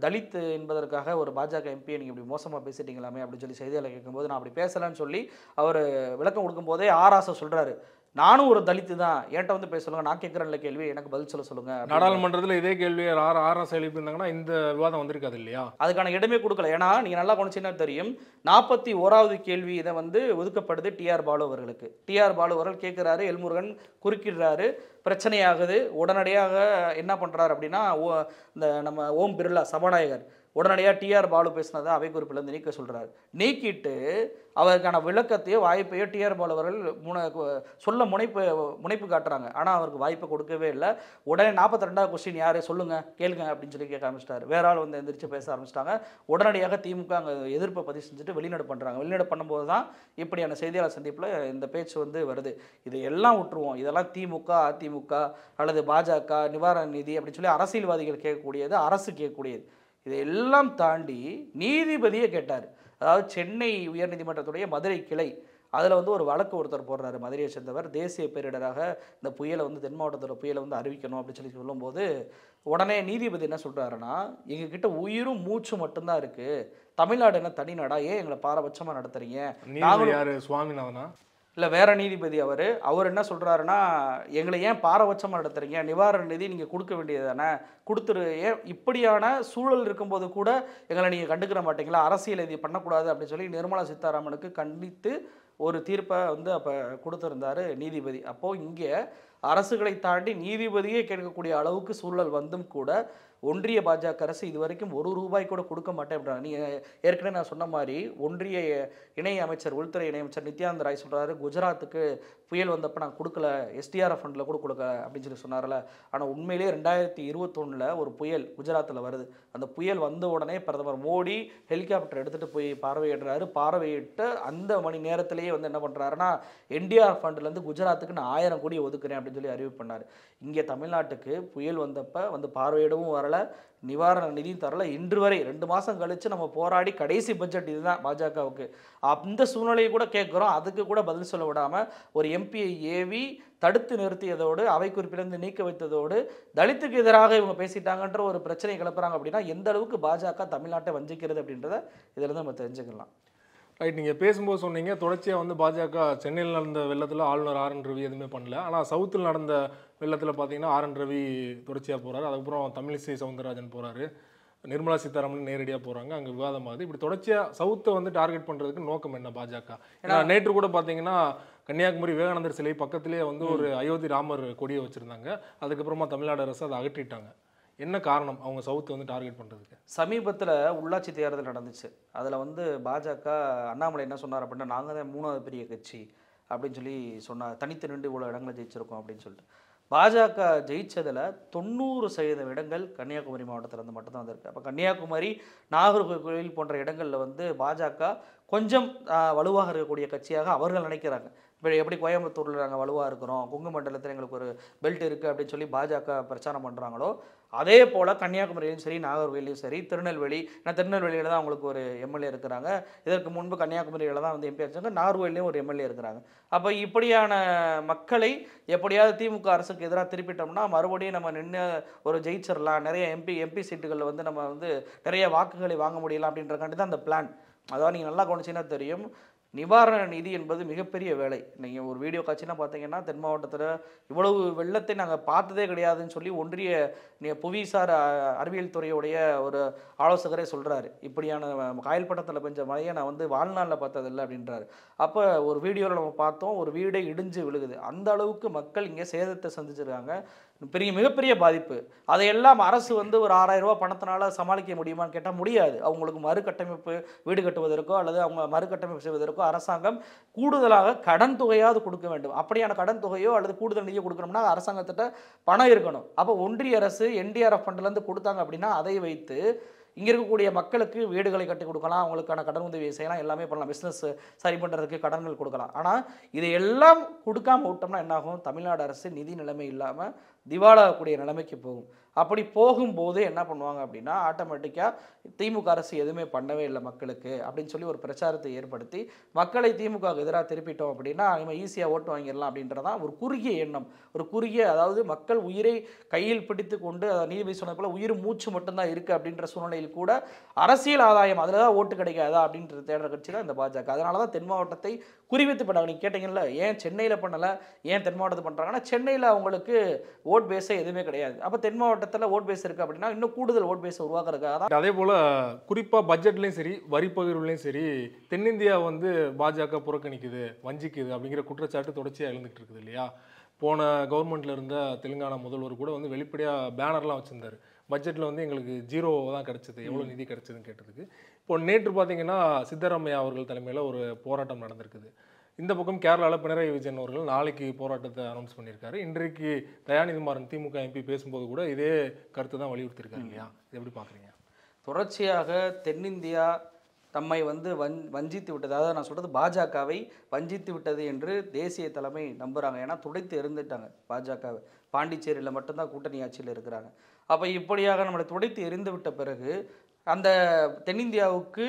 தலித் என்பதற்காக ஒரு பாஜக எம்பியை நீங்கள் இப்படி மோசமாக பேசிட்டீங்களாமே அப்படின்னு சொல்லி செய்தியாளர் கேட்கும்போது, நான் அப்படி பேசலைன்னு சொல்லி அவர் விளக்கம் கொடுக்கும்போதே ஆராசா சொல்கிறாரு, நானும் ஒரு தலித்து தான், என்கிட்ட வந்து பேச சொல்லுங்க, நான் கேட்குறேன்ல கேள்வி, எனக்கு பதில் சொல்ல சொல்லுங்க. நாடாளுமன்றத்தில் இதே கேள்வியை ஆர்எஸ் எழுப்பியிருந்தாங்கன்னா இந்த விவாதம் வந்திருக்காது இல்லையா? அதுக்கான இடமே கொடுக்கல. ஏன்னா நீங்கள் நல்லா கவனிச்சின்னா தெரியும், 41வது கேள்வி இதை வந்து ஒதுக்கப்படுது டிஆர் பாலு அவர்களுக்கு. டிஆர் பாலு அவர்கள் கேட்குறாரு, எல்முருகன் குறுக்கிடுறாரு, பிரச்சனையாகுது. உடனடியாக என்ன பண்ணுறாரு அப்படின்னா, இந்த நம்ம ஓம் பிர்லா சபாநாயகர் உடனடியாக டிஆர் பாலு பேசினதை அவை குறிப்பிலேருந்து நீக்க சொல்கிறாரு. நீக்கிட்டு அவருக்கான விளக்கத்தையோ வாய்ப்பையோ டிஆர் பாலு அவர்கள் சொல்ல முனைப்பு காட்டுறாங்க. ஆனால் அவருக்கு வாய்ப்பை கொடுக்கவே இல்லை. உடனே 42வது கொஸ்டின் யார் சொல்லுங்கள் கேளுங்க அப்படின்னு சொல்லி கேட்க ஆரம்பிச்சிட்டாரு. வேற ஆள் வந்து எந்திரிச்சு பேச ஆரம்பிச்சிட்டாங்க. உடனடியாக திமுக அங்கே எதிர்ப்பை பதிவு செஞ்சுட்டு வெளிநடை பண்ணுறாங்க. வெளிநடை பண்ணும்போது தான் இப்படியான செய்தியாளர் சந்திப்பில் இந்த பேச்சு வந்து வருது. இது எல்லாம் விட்டுருவோம். இதெல்லாம் திமுக, அதிமுக அல்லது பாஜக நிவாரண நிதி அப்படின்னு சொல்லி அரசியல்வாதிகள் கேட்கக்கூடியது, அரசு கேட்கக்கூடியது. இதையெல்லாம் தாண்டி நீதிபதியே கேட்டார். அதாவது சென்னை உயர்நீதிமன்றத்துடைய மதுரை கிளை அதில் வந்து ஒரு வழக்கு ஒருத்தர் போடுறாரு, மதுரையை சேர்ந்தவர். தேசிய பேரிடராக இந்த புயலை வந்து தென் மாவட்டத்தோட புயலை வந்து அறிவிக்கணும் அப்படின்னு சொல்லி சொல்லும்போது உடனே நீதிபதி என்ன சொல்கிறாருன்னா, எங்ககிட்ட உயிரும் மூச்சு மட்டும்தான் இருக்குது, தமிழ்நாடு என்ன தனி நாடா, ஏன் எங்களை பாரபட்சமாக நடத்துறீங்க? யார் சுவாமிநாதனா இல்லை வேற நீதிபதி அவர் என்ன சொல்கிறாருன்னா, எங்களை ஏன் பாரபட்சமாக நடத்துறீங்க, நிவாரண நிதி நீங்கள் கொடுக்க வேண்டியது தானே, கொடுத்துரு, ஏன் இப்படியான சூழல் இருக்கும்போது கூட எங்களை நீங்கள் கண்டுக்கிற மாட்டீங்களா, அரசியல் இது பண்ணக்கூடாது அப்படின்னு சொல்லி நிர்மலா சீதாராமனுக்கு கண்டித்து ஒரு தீர்ப்பை வந்து அப்போ கொடுத்துருந்தாரு நீதிபதி. அப்போது இங்கே அரசுகளை தாண்டி நீதிபதியே கேட்கக்கூடிய அளவுக்கு சூழல் வந்தும் கூட ஒன்றிய பாஜக அரசு இது வரைக்கும் ₹1 கூட கொடுக்க மாட்டேன் அப்படின்றாங்க. நீங்கள் ஏற்கனவே நான் சொன்ன மாதிரி ஒன்றிய இணை அமைச்சர், உள்துறை இணையமைச்சர் நித்யானந்த ராய் சொல்கிறாரு, குஜராத்துக்கு புயல் வந்தப்போ நான் கொடுக்கல, எஸ்டிஆர்எஃப் ஃபண்டில் கூட கொடுக்கல அப்படின்னு சொல்லி சொன்னார்ல. ஆனால் உண்மையிலே 2021 ஒரு புயல் குஜராத்தில் வருது. அந்த புயல் வந்த உடனே பிரதமர் மோடி ஹெலிகாப்டர் எடுத்துகிட்டு போய் பார்வையிடுறாரு. பார்வையிட்டு அந்த மணி நேரத்திலேயே வந்து என்ன பண்ணுறாருன்னா, என்டிஆர் ஃபண்ட்லேருந்து குஜராத்துக்கு நான் 1000 கோடி ஒதுக்குறேன் அப்படின்னு சொல்லி அறிவிப்பு பண்ணார். இங்கே தமிழ்நாட்டுக்கு புயல் வந்தப்போ வந்து பார்வையிடவும் வரல, நிவாரண நிதியும் தரல. இன்று வரை 2 மாதம் கழித்து நம்ம போராடி கடைசி பட்ஜெட் இதுதான் பாஜகவுக்கு. அந்த சூழ்நிலையை கூட கேட்குறோம். அதுக்கு கூட பதில் சொல்ல விடாமல் ஒரு எம்பியை ஏவி தடுத்து நிறுத்தியதோடு அவை குறிப்பிலிருந்து நீக்க வைத்ததோடு தலித்துக்கு எதிராக இவங்க பேசிட்டாங்கன்ற ஒரு பிரச்சனையை கிளப்புறாங்க. அப்படின்னா எந்த அளவுக்கு பாஜக தமிழ்நாட்டை வஞ்சிக்கிறது அப்படின்றத இதில் நம்ம தெரிஞ்சுக்கலாம். ரைட். நீங்கள் பேசும்போது சொன்னீங்க தொடர்ச்சியாக வந்து பாஜக சென்னையில் நடந்த வெள்ளத்தில் ஆளுநர் ஆர் என் ரவி எதுவுமே பண்ணல. ஆனால் சவுத்தில் நடந்த வெள்ளத்தில் பார்த்தீங்கன்னா ஆர் என் ரவி தொடர்ச்சியாக போகிறாரு. அதுக்கப்புறம் தமிழிசை சவுந்தரராஜன் போகிறாரு, நிர்மலா சீதாராமன் நேரடியாக போகிறாங்க, அங்கே விவாதமாகுது. இப்படி தொடர்ச்சியாக சவுத்தை வந்து டார்கெட் பண்ணுறதுக்கு நோக்கம் என்ன பாஜக? ஏன்னா நேற்று கூட பார்த்தீங்கன்னா கன்னியாகுமரி விவேகானந்தர் சிலை பக்கத்திலே வந்து ஒரு அயோத்தி ராமர் கொடியை வச்சுருந்தாங்க. அதுக்கப்புறமா தமிழ்நாடு அரசு அதை அகற்றிட்டாங்க. என்ன காரணம் அவங்க சவுத்தை வந்து டார்கெட் பண்ணுறதுக்கு? சமீபத்தில் உள்ளாட்சி தேர்தல் நடந்துச்சு. அதில் வந்து பாஜக அண்ணாமலை என்ன சொன்னார் அப்படின்னா, நாங்கள் தான் 3வது பெரிய கட்சி அப்படின்னு சொல்லி சொன்னார். தனித்து நின்று இவ்வளோ இடங்களை ஜெயிச்சிருக்கோம் அப்படின்னு சொல்லிட்டு. பாஜக ஜெயிச்சதில் 90% இடங்கள் கன்னியாகுமரி மாவட்டத்திலேருந்து மட்டும்தான் வந்திருக்கு. அப்போ கன்னியாகுமரி, நாகர்கோவில் போன்ற இடங்களில் வந்து பாஜக கொஞ்சம் வலுவாக இருக்கக்கூடிய கட்சியாக அவர்கள் நினைக்கிறாங்க. இப்போ எப்படி கோயம்புத்தூரில் நாங்கள் வலுவாக இருக்கிறோம், கொங்கு மண்டலத்தில் எங்களுக்கு ஒரு பெல்ட் இருக்குது அப்படின்னு சொல்லி பாஜக பிரச்சாரம் பண்ணுறாங்களோ, அதே போல் கன்னியாகுமரியிலையும் சரி, நாகர்கோவிலையும் சரி, திருநெல்வேலி, ஏன்னா திருநெல்வேலியில் தான் அவங்களுக்கு ஒரு எம்எல்ஏ இருக்கிறாங்க. இதற்கு முன்பு கன்னியாகுமரியில் தான் வந்து எம்பி ஆச்சாங்க, நாகர்கோவிலையும் ஒரு எம்எல்ஏ இருக்கிறாங்க. அப்போ இப்படியான மக்களை எப்படியாவது திமுக அரசுக்கு எதிராக திருப்பிட்டோம்னா மறுபடியும் நம்ம நின்று ஒரு ஜெயிச்சிடலாம், நிறைய எம்பி சீட்டுகளில் வந்து நம்ம வந்து நிறைய வாக்குகளை வாங்க முடியலாம் அப்படின்றக்காண்டி தான் அந்த பிளான். அதாவது நீங்கள் நல்லா கவனிச்சிங்கன்னா தெரியும், நிவாரண நிதி என்பது மிகப்பெரிய வேலை. நீங்கள் ஒரு வீடியோ காட்சினா பார்த்தீங்கன்னா தென் மாவட்டத்தில் இவ்வளவு வெள்ளத்தை நாங்கள் பார்த்ததே கிடையாதுன்னு சொல்லி ஒன்றிய புவிசார் அறிவியல் துறையுடைய ஒரு ஆலோசகரே சொல்கிறாரு. இப்படியான காயல்பட்டத்தில் பெஞ்ச மழையை நான் வந்து வாழ்நாளில் பார்த்ததில்லை அப்படின்றாரு. அப்போ ஒரு வீடியோவில் நம்ம பார்த்தோம், ஒரு வீடே இடிஞ்சு விழுகுது. அந்த அளவுக்கு மக்கள் இங்கே சேதத்தை சந்திச்சிருக்காங்க. மிகப்பெரிய பாதிப்பு. அதையெல்லாம் அரசு வந்து ஒரு ₹6000 பணத்தினால சமாளிக்க முடியுமான்னு கேட்டால் முடியாது. அவங்களுக்கு மறுகட்டமைப்பு வீடு கட்டுவதற்கோ அல்லது அவங்க மறுகட்டமைப்பு செய்வதற்கோ அரசாங்கம் கூடுதலாக கடன் தொகையாவது கொடுக்க வேண்டும். அப்படியான கடன் தொகையோ அல்லது கூடுதல் நிதியோ கொடுக்கணும்னா அரசாங்கத்திட்ட பணம் இருக்கணும். அப்போ ஒன்றிய அரசு என்டிஆர்எஃப் ஃபண்ட்லேருந்து கொடுத்தாங்க அப்படின்னா அதை வைத்து இங்கே இருக்கக்கூடிய மக்களுக்கு வீடுகளை கட்டி கொடுக்கலாம், அவங்களுக்கான கடன் உதவியை செய்யலாம், எல்லாமே பண்ணலாம், பிஸ்னஸ் சரி பண்ணுறதுக்கு கடன்கள் கொடுக்கலாம். ஆனால் இதையெல்லாம் கொடுக்காமல் விட்டோம்னா என்னாகும், தமிழ்நாடு அரசு நிதி நிலைமை இல்லாமல் திவாலாகக்கூடிய நிலைமைக்கு போகும். அப்படி போகும்போது என்ன பண்ணுவாங்க அப்படின்னா ஆட்டோமேட்டிக்காக திமுக அரசு எதுவுமே பண்ணவே இல்லை மக்களுக்கு அப்படின்னு சொல்லி ஒரு பிரச்சாரத்தை ஏற்படுத்தி மக்களை திமுகவுக்கு எதிராக திருப்பிட்டோம் அப்படின்னா நம்ம ஈஸியாக ஓட்டு வாங்கிடலாம் அப்படின்றதான் ஒரு குறுகிய எண்ணம். ஒரு குறுகிய, அதாவது மக்கள் உயிரை கையில் பிடித்து கொண்டு நீதிபதி சொன்னது போல் உயிர் மூச்சு மட்டும்தான் இருக்குது அப்படின்ற சூழ்நிலையில் கூட அரசியல் ஆதாயம் அதில் தான் ஓட்டு கிடைக்காதா அப்படின்ற தேடுற கட்சி தான் இந்த பாஜக. அதனால தான் தென் மாவட்டத்தை குறிவித்து பண்ணாங்க. நீங்கள் கேட்டிங்கல்ல ஏன் சென்னையில் பண்ணலை, ஏன் தென் மாவட்டத்தை பண்ணுறாங்கன்னா சென்னையில் அவங்களுக்கு ஓட் பேஸே எதுவுமே கிடையாது. அப்போ தென் மாவட்டத்தில் ஓட் பேஸ் இருக்குது அப்படின்னா இன்னும் கூடுதல் ஓட் பேஸை உருவாக்குறதுக்காக தான். அதே போல் குறிப்பாக பட்ஜெட்லேயும் சரி வரி பகிர்வுலையும் சரி தென்னிந்தியா வந்து பாஜக புறக்கணிக்குது, வஞ்சிக்குது அப்படிங்கிற குற்றச்சாட்டு தொடர்ச்சியாக எழுந்துகிட்டு இருக்குது இல்லையா? போன கவர்மெண்ட்டில் இருந்த தெலுங்கானா முதல்வர் கூட வந்து வெளிப்படையாக பேனர்லாம் வச்சுருந்தார், பட்ஜெட்டில் வந்து எங்களுக்கு 0 தான் கிடைச்சது, எவ்வளோ நிதி கிடைச்சதுன்னு கேட்டதுக்கு. இப்போ நேற்று பார்த்தீங்கன்னா சித்தராமையா அவர்கள் தலைமையில் ஒரு போராட்டம் நடந்திருக்குது. இந்த பக்கம் கேரளாவில் பினராயி விஜயன் அவர்கள் நாளைக்கு போராட்டத்தை அனௌன்ஸ் பண்ணியிருக்காரு. இன்றைக்கு தயாநிதி மாறன் திமுக எம்பி பேசும்போது கூட இதே கருத்து தான் வலியுறுத்தியிருக்காரு இல்லையா? இது எப்படி பார்க்குறீங்க? தொடர்ச்சியாக தென்னிந்தியா தம்மை வந்து வஞ்சித்து விட்டது, அதாவது நான் சொல்கிறது பாஜகவை வஞ்சித்து விட்டது என்று தேசிய தலைமை நம்புகிறாங்க. ஏன்னா துடைத்து எறிந்துட்டாங்க பாஜகவை. பாண்டிச்சேரியில் மட்டும்தான் கூட்டணி ஆட்சியில் இருக்கிறாங்க. அப்போ இப்படியாக நம்மளை துடைத்து எறிந்து விட்ட பிறகு அந்த தென்னிந்தியாவுக்கு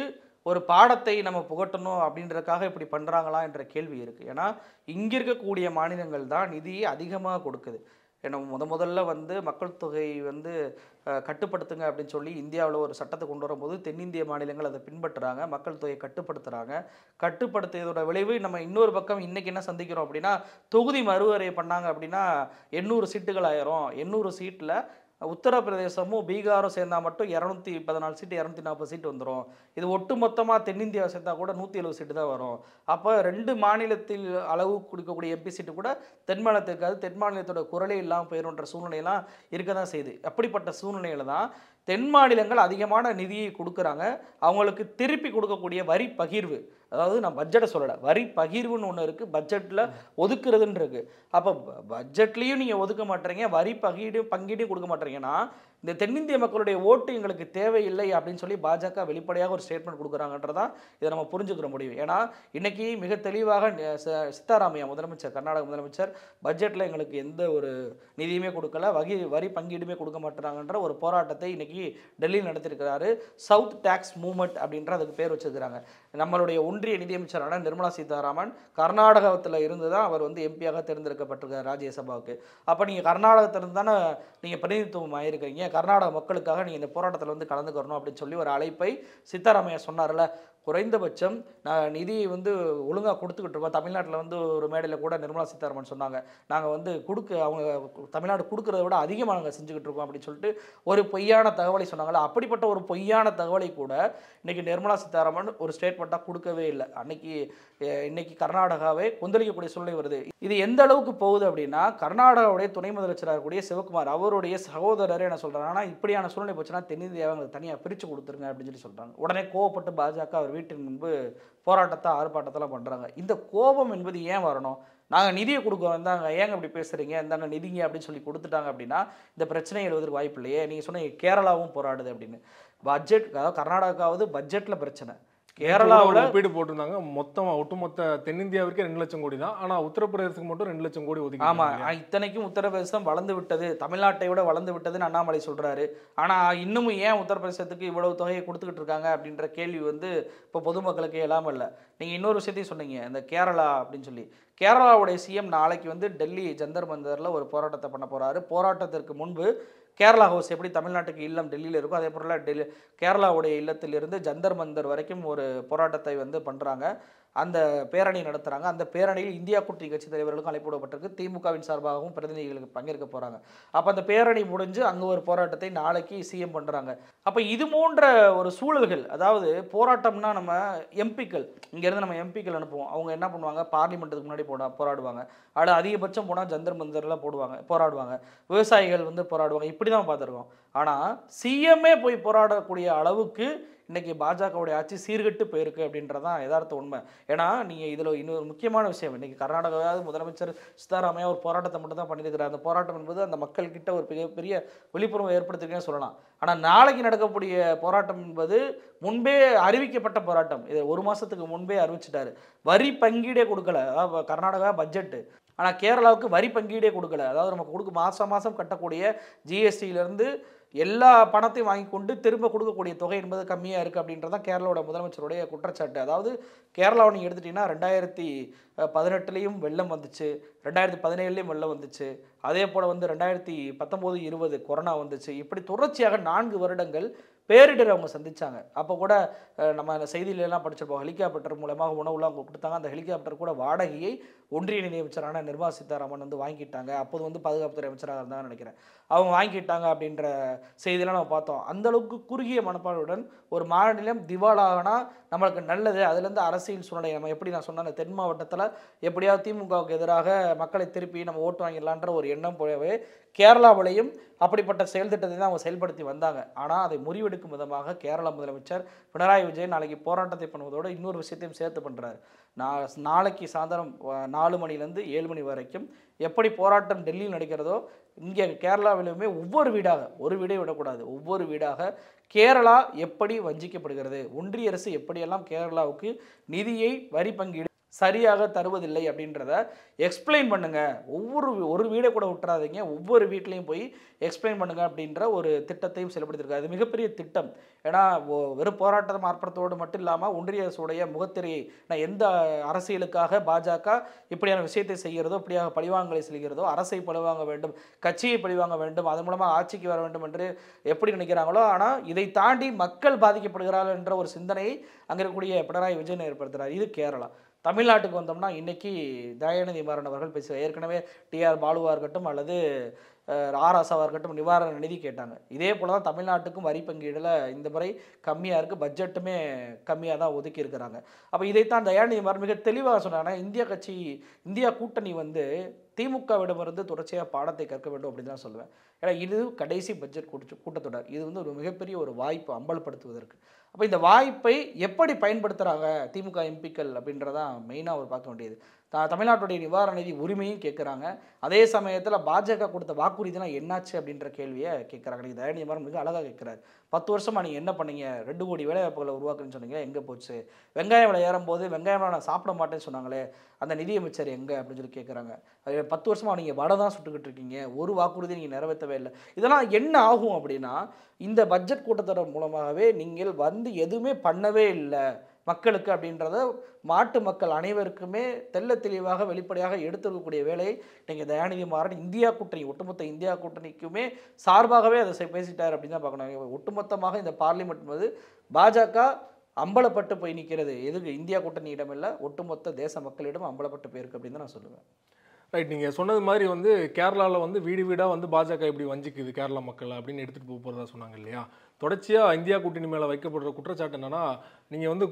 ஒரு பாடத்தை நம்ம புகட்டணும் அப்படின்றதுக்காக இப்படி பண்ணுறாங்களா என்ற கேள்வி இருக்குது. ஏன்னா இங்கே இருக்கக்கூடிய மாநிலங்கள் தான் நிதியை அதிகமாக கொடுக்குது. ஏன்னா முதல்ல வந்து மக்கள் தொகை வந்து கட்டுப்படுத்துங்க அப்படின்னு சொல்லி இந்தியாவில் ஒரு சட்டத்தை கொண்டு வரும்போது தென்னிந்திய மாநிலங்கள் அதை பின்பற்றுறாங்க, மக்கள் தொகையை கட்டுப்படுத்துகிறாங்க. கட்டுப்படுத்தியதோட விளைவு நம்ம இன்னொரு பக்கம் இன்றைக்கி என்ன சந்திக்கிறோம் அப்படின்னா, தொகுதி மறுவரை பண்ணாங்க அப்படின்னா 800 சீட்டுகள் ஆயிரும். 800 சீட்டில் உத்தரப்பிரதேசமும் பீகாரும் சேர்ந்தால் மட்டும் 214 சீட்டு 240 சீட்டு வந்துடும். இது ஒட்டுமொத்தமாக தென்னிந்தியாவை சேர்த்தா கூட 170 சீட்டு தான் வரும். அப்போ 2 மாநிலத்தில் அளவு கொடுக்கக்கூடிய எம்பி சீட்டு கூட தென் மாநிலத்துக்கு இருக்காது. தென் மாநிலத்தோட குரலே இல்லாமல் போயிடும்ன்ற சூழ்நிலையெல்லாம் இருக்க தான் செய்யுது. அப்படிப்பட்ட சூழ்நிலையில் தான் தென் மாநிலங்கள் அதிகமான நிதியை கொடுக்குறாங்க. அவங்களுக்கு திருப்பி கொடுக்கக்கூடிய வரி பகிர்வு, அதாவது நான் பட்ஜெட்டை சொல்லலை, வரி பகிர்வுன்னு ஒன்று இருக்குது, பட்ஜெட்டில் ஒதுக்குறதுன்னு இருக்குது. அப்போ பட்ஜெட்லேயும் நீங்கள் ஒதுக்க மாட்டேறீங்க, வரி பங்கீடையும் கொடுக்க மாட்டேறீங்கன்னா இந்த தென்னிந்திய மக்களுடைய ஓட்டு எங்களுக்கு தேவையில்லை அப்படின்னு சொல்லி பாஜக வெளிப்படையாக ஒரு ஸ்டேட்மெண்ட் கொடுக்குறாங்கன்றதான் இதை நம்ம புரிஞ்சுக்கிற முடியும். ஏன்னா இன்றைக்கி மிக தெளிவாக சித்தாராமையா முதலமைச்சர், கர்நாடக முதலமைச்சர், பட்ஜெட்டில் எங்களுக்கு எந்த ஒரு நிதியுமே கொடுக்கல, வரி பங்கீடுமே கொடுக்க மாட்டுறாங்கன்ற ஒரு போராட்டத்தை இன்றைக்கி டெல்லியில் நடத்திருக்கிறாரு. சவுத் டேக்ஸ் மூவ்மெண்ட் அப்படின்ற அதுக்கு பேர் வச்சுருக்கிறாங்க. நம்மளுடைய ஒன்றிய நிதியமைச்சரான நிர்மலா சீதாராமன் கர்நாடகத்தில் இருந்து தான் அவர் வந்து எம்பியாக தேர்ந்தெடுக்கப்பட்டிருக்கார் ராஜ்யசபாவுக்கு. அப்போ நீங்கள் கர்நாடகத்திலிருந்து தானே நீங்கள் பிரதிநிதித்துவம் ஆகிருக்கிறீங்க, கர்நாடக மக்களுக்காக நீங்கள் இந்த போராட்டத்தில் வந்து கலந்துக்கணும் அப்படின்னு சொல்லி ஒரு அழைப்பை சித்தாராமையா சொன்னார்ல. குறைந்தபட்சம் நான் நிதியை வந்து ஒழுங்காக கொடுத்துக்கிட்டு இருக்கோம். தமிழ்நாட்டில் வந்து ஒரு மேடையில் கூட நிர்மலா சீதாராமன் சொன்னாங்க, நாங்கள் வந்து அவங்க தமிழ்நாடு கொடுக்குறத விட அதிகமாக நாங்கள் செஞ்சுக்கிட்டு இருக்கோம் அப்படின்னு சொல்லிட்டு ஒரு பொய்யான தகவலை சொன்னாங்களே. அப்படிப்பட்ட ஒரு பொய்யான தகவலை கூட இன்றைக்கி நிர்மலா சீதாராமன் ஒரு ஸ்டேட்மெண்ட்டாக கொடுக்கவே இல்லை. இன்னைக்கு கர்நாடகாவே கொந்தளிக்கக்கூடிய சூழ்நிலை வருது. இது எந்த அளவுக்கு போகுது அப்படின்னா, கர்நாடகாவுடைய துணை முதலமைச்சராக கூடிய சிவகுமார் அவருடைய சகோதரர் என்ன சொல்கிறாங்க, ஆனால் இப்படியான சூழ்நிலை போச்சுன்னா தென்னிந்தியாவை அவங்களுக்கு தனியாக பிரித்து கொடுத்துருங்க அப்படின்னு சொல்லி சொல்கிறாங்க. உடனே கோவப்பட்டு பாஜக அவர் வீட்டின் முன்பு போராட்டத்தை ஆர்ப்பாட்டத்தெல்லாம் பண்ணுறாங்க. இந்த கோபம் என்பது ஏன் வரணும்? நாங்கள் நிதியை கொடுக்குறோம், இருந்தாங்க ஏங்க இப்படி பேசுகிறீங்க, இந்தாங்க நிதிங்க அப்படின்னு சொல்லி கொடுத்துட்டாங்க அப்படின்னா இந்த பிரச்சனை எழுவதற்கு வாய்ப்பு இல்லையே. நீங்கள் சொன்ன கேரளாவும் போராடுது அப்படின்னு. பட்ஜெட், அதாவது கர்நாடகாவது பட்ஜெட்டில் பிரச்சனை, கேரளாவில் ஒப்பீடு போட்டிருந்தாங்க. ஒட்டுமொத்த தென்னிந்தியாவிற்கே 2 லட்சம் கோடி தான், ஆனால் உத்தரப்பிரதேசத்துக்கு மட்டும் 2 லட்சம் கோடி ஒதுக்கி. ஆமாம், இத்தனைக்கும் உத்தரப்பிரதேசம் வளர்ந்து விட்டது, தமிழ்நாட்டை விட வளர்ந்து விட்டதுன்னு அண்ணாமலை சொல்கிறாரு. ஆனால் இன்னமும் ஏன் உத்தரப்பிரதேசத்துக்கு இவ்வளவு தொகையை கொடுத்துக்கிட்டு இருக்காங்க அப்படின்ற கேள்வி வந்து இப்போ பொதுமக்களுக்கு எல்லாம் இல்லை. நீங்கள் இன்னொரு விஷயத்தையும் சொன்னீங்க, இந்த கேரளா அப்படின்னு சொல்லி. கேரளாவுடைய சிஎம் நாளைக்கு வந்து டெல்லி ஜந்தர் மந்தரில் ஒரு போராட்டத்தை பண்ண போகிறாரு. போராட்டத்திற்கு முன்பு கேரளா ஹவுஸ் எப்படி தமிழ்நாட்டுக்கு இல்லம் டெல்லியில் இருக்கும், அதே போல் கேரளாவுடைய இல்லத்திலிருந்து ஜந்தர் மந்தர் வரைக்கும் ஒரு போராட்டத்தை வந்து பண்ணுறாங்க. அந்த பேரணி நடத்துகிறாங்க. அந்த பேரணியில் இந்தியா கூட்டணி கட்சி தலைவர்களுக்கும் அழைப்பு விடப்பட்டிருக்கு. திமுகவின் சார்பாகவும் பிரதிநிதிகளுக்கு பங்கேற்க போகிறாங்க. அப்போ அந்த பேரணி முடிஞ்சு அங்கே ஒரு போராட்டத்தை நாளைக்கு சிஎம் பண்ணுறாங்க. அப்போ இது போன்ற ஒரு சூழல்கள், அதாவது போராட்டம்னா நம்ம எம்பிக்கள் இங்கேருந்து நம்ம எம்பிக்கள் அனுப்புவோம். அவங்க என்ன பண்ணுவாங்க, பார்லிமெண்ட்டுக்கு முன்னாடி போராடுவாங்க. அதிகபட்சம் போனால் ஜந்தர் மந்தரில் போராடுவாங்க. விவசாயிகள் வந்து போராடுவாங்க. இப்படி தான் பார்த்துருக்கோம். ஆனால் சிஎம்ஏ போய் போராடக்கூடிய அளவுக்கு இன்றைக்கி பாஜகவுடைய ஆட்சி சீர்கட்டு போயிருக்கு அப்படின்றதான் யதார்த்த உண்மை. ஏன்னா நீங்கள் இதில் இன்னொரு முக்கியமான விஷயம், இன்றைக்கி கர்நாடகாவது முதலமைச்சர் சித்தாராமையா ஒரு போராட்டத்தை மட்டும் தான் பண்ணியிருக்கிறார். அந்த போராட்டம் என்பது அந்த மக்கள்கிட்ட ஒரு பெரிய விழிப்புணர்வு ஏற்படுத்திருக்கேன்னு சொல்லலாம். ஆனால் நாளைக்கு நடக்கக்கூடிய போராட்டம் என்பது முன்பே அறிவிக்கப்பட்ட போராட்டம். இது 1 மாதத்துக்கு முன்பே அறிவிச்சிட்டாரு. வரி பங்கீடே கொடுக்கல. அதாவது கர்நாடகா பட்ஜெட்டு, ஆனால் கேரளாவுக்கு வரி பங்கீடே கொடுக்கல. அதாவது நமக்கு மாதம் கட்டக்கூடிய ஜிஎஸ்டியிலேருந்து எல்லா பணத்தையும் வாங்கி கொண்டு திரும்ப கொடுக்கக்கூடிய தொகை என்பது கம்மியாக இருக்குது அப்படின்றதான் கேரளாவோட முதலமைச்சருடைய குற்றச்சாட்டு. அதாவது கேரளாவை நீங்கள் எடுத்துட்டிங்கன்னா 2018 வெள்ளம் வந்துச்சு, 2017 வெள்ளம் வந்துச்சு, அதே போல் வந்து 2019-20 கொரோனா வந்துச்சு. இப்படி தொடர்ச்சியாக 4 வருடங்கள் பேரிடர் அவங்க சந்திச்சாங்க. அப்போ கூட நம்ம செய்தியிலலாம் படிச்சிருப்போம், ஹெலிகாப்டர் மூலமாக உணவுலாம் அவங்க கொடுத்தாங்க. அந்த ஹெலிகாப்டர் கூட வாடகையை ஒன்றிய நிதியமைச்சரான நிர்மலா சீதாராமன் வந்து வாங்கிட்டாங்க. அப்போது வந்து பாதுகாப்புத்துறை அமைச்சராக இருந்தாங்கன்னு நினைக்கிறேன். அவங்க வாங்கிட்டாங்க அப்படின்ற செய்தியெல்லாம் நம்ம பார்த்தோம். அந்த அளவுக்கு குறுகிய மனப்பான்மையுடன் ஒரு மாநிலம் திவாலாகனா நம்மளுக்கு நல்லது, அதுலேருந்து அரசியல் சூழ்நிலை நம்ம எப்படி நான் சொன்ன தென் மாவட்டத்தில் எப்படியாவது திமுகவுக்கு எதிராக மக்களை திருப்பி நம்ம ஓட்டு வாங்கிடலான்ற ஒரு எண்ணம் போலவே கேரளாவிலையும் அப்படிப்பட்ட செயல் திட்டத்தை தான் அவங்க செயல்படுத்தி வந்தாங்க. ஆனால் அதை முறிவெடுக்கும் விதமாக கேரள முதலமைச்சர் பினராயி விஜயன் நாளைக்கு போராட்டத்தை பண்ணுவதோடு இன்னொரு விஷயத்தையும் சேர்த்து பண்ணுறாரு. நாளைக்கு சாயந்தரம் 4 மணிலேருந்து 7 மணி வரைக்கும் எப்படி போராட்டம் டெல்லியில் நடக்கிறதோ இங்கே கேரளாவிலுமே ஒவ்வொரு வீடாக, ஒரு வீடே விடக்கூடாது, ஒவ்வொரு வீடாக கேரளா எப்படி வஞ்சிக்கப்படுகிறது, ஒன்றிய அரசு எப்படியெல்லாம் கேரளாவுக்கு நிதியை வரி பங்கீடு சரியாக தருவதில்லை அப்படின்றத எக்ஸ்பிளைன் பண்ணுங்க. ஒரு வீடை கூட விட்டுறாதீங்க, ஒவ்வொரு வீட்லேயும் போய் எக்ஸ்பிளைன் பண்ணுங்க அப்படின்ற ஒரு திட்டத்தையும் செயல்படுத்தியிருக்காரு. அது மிகப்பெரிய திட்டம். ஏன்னா வெறும் போராட்டம் ஆர்ப்பாட்டத்தோடு மட்டும் இல்லாமல் ஒன்றிய அரசுடைய முகத்திரையை நான் எந்த அரசியலுக்காக பாஜக இப்படியான விஷயத்தை செய்கிறதோ, இப்படியாக பழிவாங்கலை செய்கிறதோ, அரசை பழிவாங்க வேண்டும், கட்சியை பழிவாங்க வேண்டும், அதன் மூலமாக ஆட்சிக்கு வர வேண்டும் என்று எப்படி நினைக்கிறாங்களோ, ஆனால் இதை தாண்டி மக்கள் பாதிக்கப்படுகிறார்கள் என்ற ஒரு சிந்தனையை அங்கே இருக்கக்கூடிய பினராயி விஜயன் ஏற்படுத்துகிறார். இது கேரளா. தமிழ்நாட்டுக்கு வந்தோம்னா இன்றைக்கி தயாநிதி மாறன் அவர்கள் பேசுவார். ஏற்கனவே டிஆர் பாலுவாக இருக்கட்டும் அல்லது ஆராசாவாக இருக்கட்டும் நிவாரண நிதி கேட்டாங்க. இதே போல் தான் தமிழ்நாட்டுக்கும் வரி பங்கீடில் இந்த முறை கம்மியாக இருக்குது, பட்ஜெட்டுமே கம்மியாக தான் ஒதுக்கி இருக்கிறாங்க. அப்போ இதைத்தான் தயாநிதி மாறன் மிக தெளிவாக சொன்னாங்கன்னா, இந்தியா கூட்டணி வந்து திமுகவிடமிருந்து தொடர்ச்சியாக பாடத்தை கற்க வேண்டும் அப்படின்னு தான் சொல்லுவேன். ஏன்னா இது கடைசி பட்ஜெட் கூட்டத்தொடர். இது வந்து ஒரு மிகப்பெரிய ஒரு வாய்ப்பு அம்பலப்படுத்துவதற்கு. அப்போ இந்த வாய்ப்பை எப்படி பயன்படுத்துகிறாங்க திமுக எம்பிக்கள் அப்படின்றதான் மெயினாக அவர் பார்க்க வேண்டியது. தமிழ்நாட்டுடைய நிவாரண நிதி உரிமையும் கேட்குறாங்க. அதே சமயத்தில் பாஜக கொடுத்த வாக்குறுதிலாம் என்னாச்சு அப்படின்ற கேள்வியை கேட்குறாங்க. நீங்கள் தயாநிதி மாறன் மிக அழகாக கேட்குறாரு. 10 வருஷமாக நீங்கள் என்ன பண்ணீங்க, 2 கோடி வேலைவாய்ப்புகளை உருவாக்குன்னு சொன்னீங்க, எங்கே போச்சு? வெங்காயம் விலை ஏறும்போது வெங்காயம் நான் சாப்பிட மாட்டேன்னு சொன்னாங்களே, அந்த நிதியமைச்சர் எங்கே அப்படின்னு சொல்லி கேட்குறாங்க. 10 வருஷமாக நீங்கள் வடை தான் சுட்டுக்கிட்டு இருக்கீங்க, ஒரு வாக்குறுதி நீங்கள் நிறைவேற்றவே இல்லை. இதெல்லாம் என்ன ஆகும் அப்படின்னா, இந்த பட்ஜெட் கூட்டத்தொடர் மூலமாகவே நீங்கள் வந்து எதுவுமே பண்ணவே இல்லை மக்களுக்கு அப்படின்றத மாட்டு மக்கள் அனைவருக்குமே தெல்ல தெளிவாக வெளிப்படையாக எடுத்துக்கக்கூடிய வேலையை நீங்கள் தயாநிதி மாறன் இந்தியா கூட்டணி, ஒட்டுமொத்த இந்தியா கூட்டணிக்குமே சார்பாகவே அதை பேசிட்டார் அப்படின்னு தான் பார்க்கணும். ஒட்டுமொத்தமாக இந்த பார்லிமெண்ட் வந்து பாஜக அம்பலப்பட்டு போய் நிற்கிறது. எதுக்கு இந்தியா கூட்டணியிடம் இல்லை, ஒட்டுமொத்த தேச மக்களிடம் அம்பலப்பட்டு போயிருக்கு அப்படின்னு தான் நான் சொல்லுவேன். ரைட், நீங்கள் சொன்னது மாதிரி வந்து கேரளாவில் வந்து வீடு வீடாக வந்து பாஜக இப்படி வஞ்சிக்குது கேரளா மக்கள் அப்படின்னு எடுத்துகிட்டு போகிறதா சொன்னாங்க இல்லையா? தொடர்ச்சியாக இந்தியா கூட்டணி மேலே வைக்கப்படுற குற்றச்சாட்டு என்னன்னா, நீங்கள் வந்து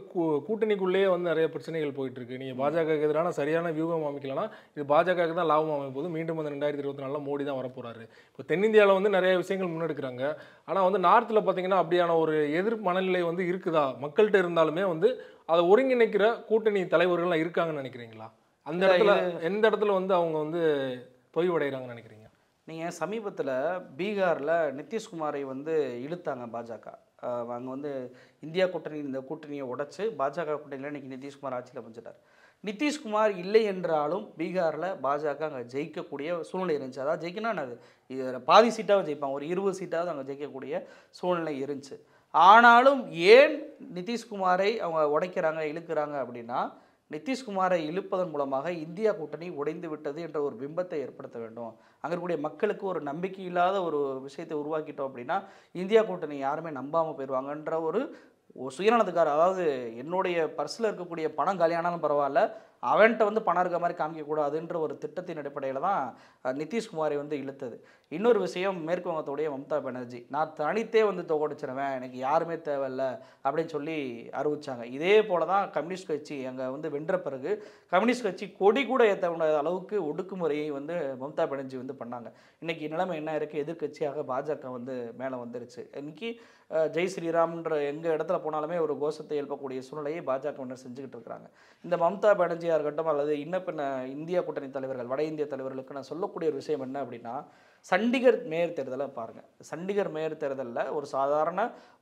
கூட்டணிக்குள்ளேயே வந்து நிறைய பிரச்சனைகள் போயிட்டுருக்கு. நீங்கள் பாஜகவுக்கு எதிரான சரியான வியூகம் அமைக்கலன்னா இது பாஜகவுக்கு தான் லாபம் அமையும் போது மீண்டும் வந்து 2024 மோடி தான் வரப்போகிறாரு. இப்போ தென்னிந்தியாவில் வந்து நிறைய விஷயங்கள் முன்னெடுக்கிறாங்க. ஆனால் வந்து நார்த்தில் பார்த்தீங்கன்னா அப்படியான ஒரு எதிர்ப்பு மனநிலை வந்து இருக்குதா? மக்கள்கிட்ட இருந்தாலுமே வந்து அதை ஒருங்கிணைக்கிற கூட்டணி தலைவர்கள்லாம் இருக்காங்கன்னு நினைக்கிறீங்களா? அந்த இடத்துல எந்த இடத்துல வந்து அவங்க வந்து தொய்வடைகிறாங்கன்னு நினைக்கிறீங்க? நீங்கள் சமீபத்தில் பீகாரில் நிதிஷ்குமாரை வந்து இழுத்தாங்க பாஜக. அங்கே வந்து இந்தியா கூட்டணி இந்த கூட்டணியை உடைச்சு பாஜக கூட்டணியில் இன்றைக்கி நிதிஷ்குமார் ஆட்சியில் அமைச்சிட்டார். நிதிஷ்குமார் இல்லை என்றாலும் பீகாரில் பாஜக அங்கே ஜெயிக்கக்கூடிய சூழ்நிலை இருந்துச்சு. அதாவது ஜெயிக்கணும்னா அது பாதி சீட்டாவது ஜெயிப்பாங்க, ஒரு 20 சீட்டாவது அங்கே ஜெயிக்கக்கூடிய சூழ்நிலை இருந்துச்சு. ஆனாலும் ஏன் நிதிஷ்குமாரை அவங்க உடைக்கிறாங்க இழுக்கிறாங்க அப்படின்னா, நிதிஷ்குமாரை இழுப்பதன் மூலமாக இந்தியா கூட்டணி உடைந்து விட்டது என்ற ஒரு பிம்பத்தை ஏற்படுத்த வேண்டும். அங்கே இருக்கக்கூடிய மக்களுக்கு ஒரு நம்பிக்கை இல்லாத ஒரு விஷயத்தை உருவாக்கிட்டோம் அப்படின்னா இந்தியா கூட்டணி யாருமே நம்பாமல் போயிடுவாங்கன்ற ஒரு சுயநலத்துக்கார, அதாவது என்னுடைய பர்ஸில் இருக்கக்கூடிய பணம் காலியானாலும் பரவாயில்ல, அவன்கிட்ட வந்து பணம் இருக்க மாதிரி காமிக்கக்கூடாதுன்ற ஒரு திட்டத்தின் அடிப்படையில் தான் நிதிஷ்குமாரை வந்து இழுத்தது. இன்னொரு விஷயம், மேற்கு வங்கத்துடைய மம்தா பானர்ஜி நான் தனித்தே வந்து தொகடிச்சிருவேன், எனக்கு யாருமே தேவையில்லை அப்படின்னு சொல்லி அறிவிச்சாங்க. இதே போல தான் கம்யூனிஸ்ட் கட்சி அங்கே வந்து வென்ற பிறகு கம்யூனிஸ்ட் கட்சி கொடி கூட ஏற்ற அளவுக்கு ஒடுக்குமுறையை வந்து மம்தா பானர்ஜி வந்து பண்ணாங்க. இன்றைக்கி நிலைமை என்ன இருக்குது, எதிர்கட்சியாக பாஜக வந்து மேலே வந்துருச்சு. இன்றைக்கி ஜெய் ஸ்ரீராம்ன்ற எங்கள் இடத்துல போனாலுமே ஒரு கோஷத்தை எழுப்பக்கூடிய சூழ்நிலையை பாஜக ஒன்று செஞ்சுக்கிட்டு இருக்கிறாங்க. இந்த மம்தா பானர்ஜியாக இருக்கட்டும் அல்லது இன்னும் இந்தியா கூட்டணி தலைவர்கள் வட இந்திய தலைவர்களுக்கு நான் சொல்லக்கூடிய ஒரு விஷயம் என்ன அப்படின்னா, சண்டிகர் மேயர் தேர்தலை பாருங்கள். சண்டிகர் மேயர் தேர்தலில் ஒரு சாதாரண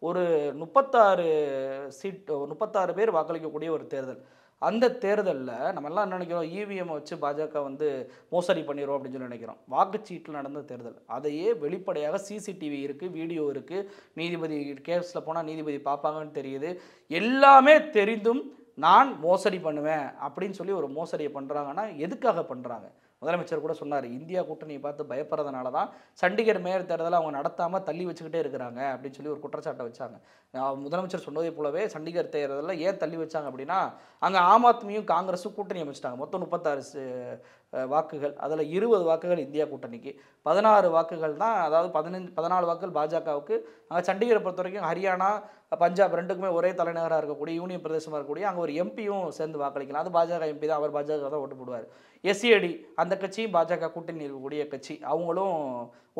ஒரு 36 பேர் வாக்களிக்கக்கூடிய ஒரு தேர்தல். அந்த தேர்தலில் நம்ம எல்லாம் என்ன நினைக்கிறோம், இவிஎம் வச்சு பாஜக வந்து மோசடி பண்ணிடுவோம் அப்படின்னு சொல்லி நினைக்கிறோம். வாக்குச்சீட்டில் நடந்த தேர்தல், அதையே வெளிப்படையாக சிசிடிவி இருக்குது, வீடியோ இருக்குது, நீதிபதி கேஸில் போனால் நீதிபதி பார்ப்பாங்கன்னு தெரியுது. எல்லாமே தெரிந்தும் நான் மோசடி பண்ணுவேன் அப்படின்னு சொல்லி ஒரு மோசடியை பண்ணுறாங்கன்னா எதுக்காக பண்ணுறாங்க? முதலமைச்சர் கூட சொன்னார், இந்தியா கூட்டணியை பார்த்து பயப்படுறதுனால தான் சண்டிகர் மேயர் தேர்தலை அவங்க நடத்தாமல் தள்ளி வச்சுக்கிட்டே இருக்கிறாங்க அப்படின்னு சொல்லி ஒரு குற்றச்சாட்டை வச்சாங்க. முதலமைச்சர் சொன்னதை போலவே சண்டிகர் தேர்தலில் ஏன் தள்ளி வச்சாங்க அப்படின்னா, அங்கே ஆம் ஆத்மியும் காங்கிரஸும் கூட்டணி அமைச்சிட்டாங்க. மொத்தம் 36 வாக்குகள், அதில் 20 வாக்குகள் இந்தியா கூட்டணிக்கு, 16 வாக்குகள் தான், அதாவது 14 வாக்குகள் பாஜகவுக்கு. அங்கே சண்டிகரை பொறுத்த வரைக்கும் ஹரியானா, பஞ்சாப் ரெண்டுக்குமே ஒரே தலைநகராக இருக்கக்கூடிய யூனியன் பிரதேசமாக இருக்கக்கூடிய அங்கே ஒரு எம்பியும் சேர்ந்து வாக்களிக்கலாம். அது பாஜக எம்பி தான், அவர் பாஜக தான் ஓட்டு போடுவார். எஸ்சிஏடி அந்த கட்சியும் பாஜக கூட்டணி இருக்கக்கூடிய கட்சி, அவங்களும்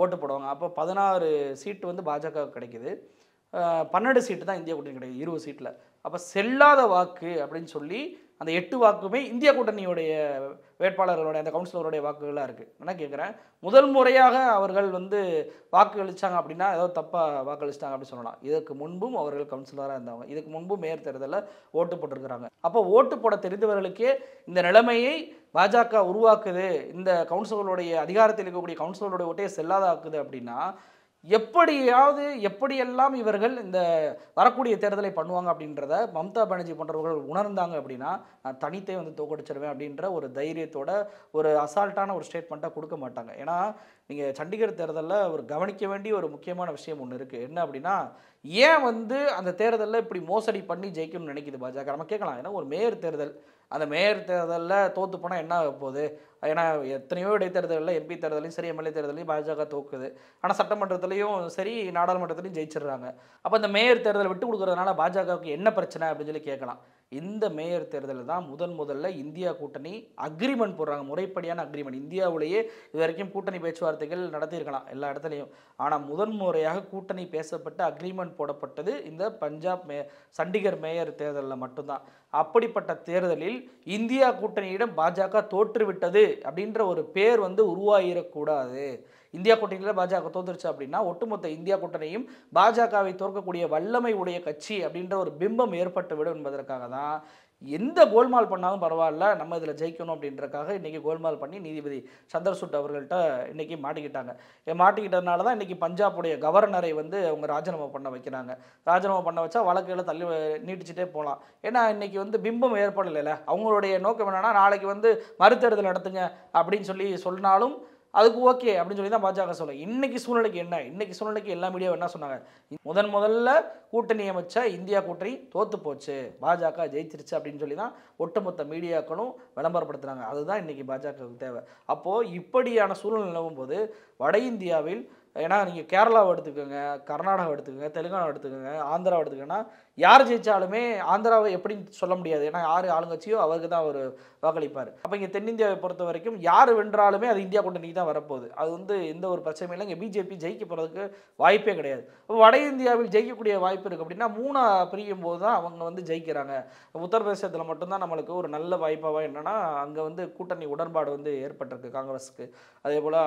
ஓட்டு போடுவாங்க. அப்போ 16 சீட்டு வந்து பாஜக கிடைக்குது, 12 சீட்டு தான் இந்தியா கூட்டணி கிடைக்குது 20 சீட்டில். அப்போ செல்லாத வாக்கு அப்படின்னு சொல்லி அந்த 8 வாக்குமே இந்தியா கூட்டணியுடைய வேட்பாளர்களுடைய அந்த கவுன்சிலருடைய வாக்குகளாக இருக்குது. என்ன கேட்குறேன், முதல் முறையாக அவர்கள் வந்து வாக்கு அளித்தாங்க அப்படின்னா ஏதாவது தப்பாக வாக்களிச்சிட்டாங்க அப்படின்னு சொல்லலாம். இதற்கு முன்பும் அவர்கள் கவுன்சிலராக இருந்தவங்க, இதுக்கு முன்பும் மேயர் தேர்தலில் ஓட்டு போட்டிருக்கிறாங்க. அப்போ ஓட்டு போட தெரிந்தவர்களுக்கே இந்த நிலைமையை பாஜக உருவாக்குது, இந்த கவுன்சிலருடைய அதிகாரத்தில் இருக்கக்கூடிய கவுன்சிலருடைய ஓட்டையை செல்லாதாக்குது அப்படின்னா எப்படியெல்லாம் இவர்கள் இந்த வரக்கூடிய தேர்தலை பண்ணுவாங்க அப்படின்றத மம்தா பானர்ஜி போன்றவர்கள் உணர்ந்தாங்க அப்படின்னா, நான் தனித்தே வந்து தோக்கடிச்சிருவேன் அப்படின்ற ஒரு தைரியத்தோட ஒரு அசால்ட்டான ஒரு ஸ்டேட்மெண்ட்டாக கொடுக்க மாட்டாங்க. ஏன்னா நீங்கள் சண்டிகர் தேர்தலில் ஒரு கவனிக்க வேண்டிய ஒரு முக்கியமான விஷயம் ஒன்று இருக்குது. என்ன அப்படின்னா, ஏன் வந்து அந்த தேர்தலில் இப்படி மோசடி பண்ணி ஜெயிக்கணும்னு நினைக்குது பாஜக? நம்ம கேட்கலாம். ஏன்னா ஒரு மேயர் தேர்தல், அந்த மேயர் தேர்தலில் தோற்று போனால் என்ன ஆக போகுது? ஏன்னா எத்தனையோ இடைத்தேர்தலில் எம்பி தேர்தலையும் சரி, எம்எல்ஏ தேர்தலையும் பாஜக தோக்குது. ஆனால் சட்டமன்றத்துலேயும் சரி, நாடாளுமன்றத்துலையும் ஜெயிச்சிடுறாங்க. அப்போ இந்த மேயர் தேர்தலை விட்டு கொடுக்குறதுனால பாஜகவுக்கு என்ன பிரச்சனை அப்படின்னு சொல்லி கேட்கலாம். இந்த மேயர் தேர்தலில் தான் முதல்ல இந்தியா கூட்டணி அக்ரிமெண்ட் போடுறாங்க, முறைப்படியான அக்ரிமெண்ட். இந்தியாவிலேயே இது வரைக்கும் கூட்டணி பேச்சுவார்த்தைகள் நடத்தியிருக்கலாம் எல்லா இடத்துலையும். ஆனால் முதன்முறையாக கூட்டணி பேசப்பட்ட அக்ரிமெண்ட் போடப்பட்டது இந்த சண்டிகர் மேயர் தேர்தலில் மட்டும்தான். அப்படிப்பட்ட தேர்தலில் இந்தியா கூட்டணியிடம் பாஜக தோற்றுவிட்டது அப்படின்ற ஒரு பேர் வந்து உருவாகிடக்கூடாது. இந்தியா கூட்டணியில் பாஜக தோற்றுருச்சு அப்படின்னா ஒட்டுமொத்த இந்தியா கூட்டணியும் பாஜகவை தோற்கக்கூடிய வல்லமை உடைய கட்சி அப்படின்ற ஒரு பிம்பம் ஏற்பட்டு விடும் என்பதற்காக தான் எந்த கோல்மால் பண்ணாலும் பரவாயில்ல, நம்ம இதில் ஜெயிக்கணும் அப்படின்றக்காக இன்றைக்கி கோல்மால் பண்ணி நீதிபதி சந்திரசூட் அவர்கள்ட்ட இன்றைக்கி மாட்டிக்கிட்டாங்க. மாட்டிக்கிட்டதுனால தான் இன்றைக்கி பஞ்சாபுடைய கவர்னரை வந்து அவங்க ராஜினாமா பண்ண வைக்கிறாங்க. ராஜினாமா பண்ண வச்சா வழக்குகளை தள்ளி நீட்டிச்சுட்டே போகலாம். ஏன்னா இன்றைக்கி வந்து பிம்பம் ஏற்படலைல்ல. அவங்களுடைய நோக்கம் என்னென்னா, நாளைக்கு வந்து மறுதேர்தல் நடத்துங்க அப்படின்னு சொல்லி சொன்னாலும் அதுக்கு ஓகே அப்படின்னு சொல்லி தான் பாஜக சொல்லும். இன்னைக்கு சூழ்நிலைக்கு என்ன, இன்னைக்கு சூழ்நிலைக்கு எல்லா மீடியாவும் என்ன சொன்னாங்க, முதல்ல கூட்டணி அமைச்ச இந்தியா கூட்டணி தோத்து போச்சு, பாஜக ஜெயிச்சிருச்சு அப்படின்னு சொல்லி தான் ஒட்டுமொத்த மீடியாக்களும் விளம்பரப்படுத்துனாங்க. அதுதான் இன்னைக்கு பாஜகவுக்கு தேவை. அப்போது இப்படியான சூழ்நிலை நிலவும் போது வட இந்தியாவில், ஏன்னா நீங்கள் கேரளாவை எடுத்துக்கோங்க, கர்நாடகா எடுத்துக்கோங்க, தெலுங்கானா எடுத்துக்கோங்க, ஆந்திராவை எடுத்துக்கோங்கன்னா யார் ஜெயித்தாலுமே ஆந்திராவை எப்படின்னு சொல்ல முடியாது. ஏன்னா யார் ஆளுங்கட்சியோ அவருக்கு தான் அவர் வாக்களிப்பார். அப்போ இங்கே தென்னிந்தியாவை பொறுத்த வரைக்கும் யார் வென்றாலுமே அது இந்தியா கூட்டணிக்கு தான் வரப்போகுது. அது வந்து எந்த ஒரு பிரச்சனையும் இல்லை. இங்கே பிஜேபி ஜெயிக்க போகிறதுக்கு வாய்ப்பே கிடையாது. இப்போ வட இந்தியாவில் ஜெயிக்கக்கூடிய வாய்ப்பு இருக்குது அப்படின்னா 3 பிரியும் போது தான் அவங்க வந்து ஜெயிக்கிறாங்க. உத்தரப்பிரதேசத்தில் மட்டும்தான் நம்மளுக்கு ஒரு நல்ல வாய்ப்பாக என்னென்னா, அங்கே வந்து கூட்டணி உடன்பாடு வந்து ஏற்பட்டிருக்கு காங்கிரஸுக்கு. அதே போல்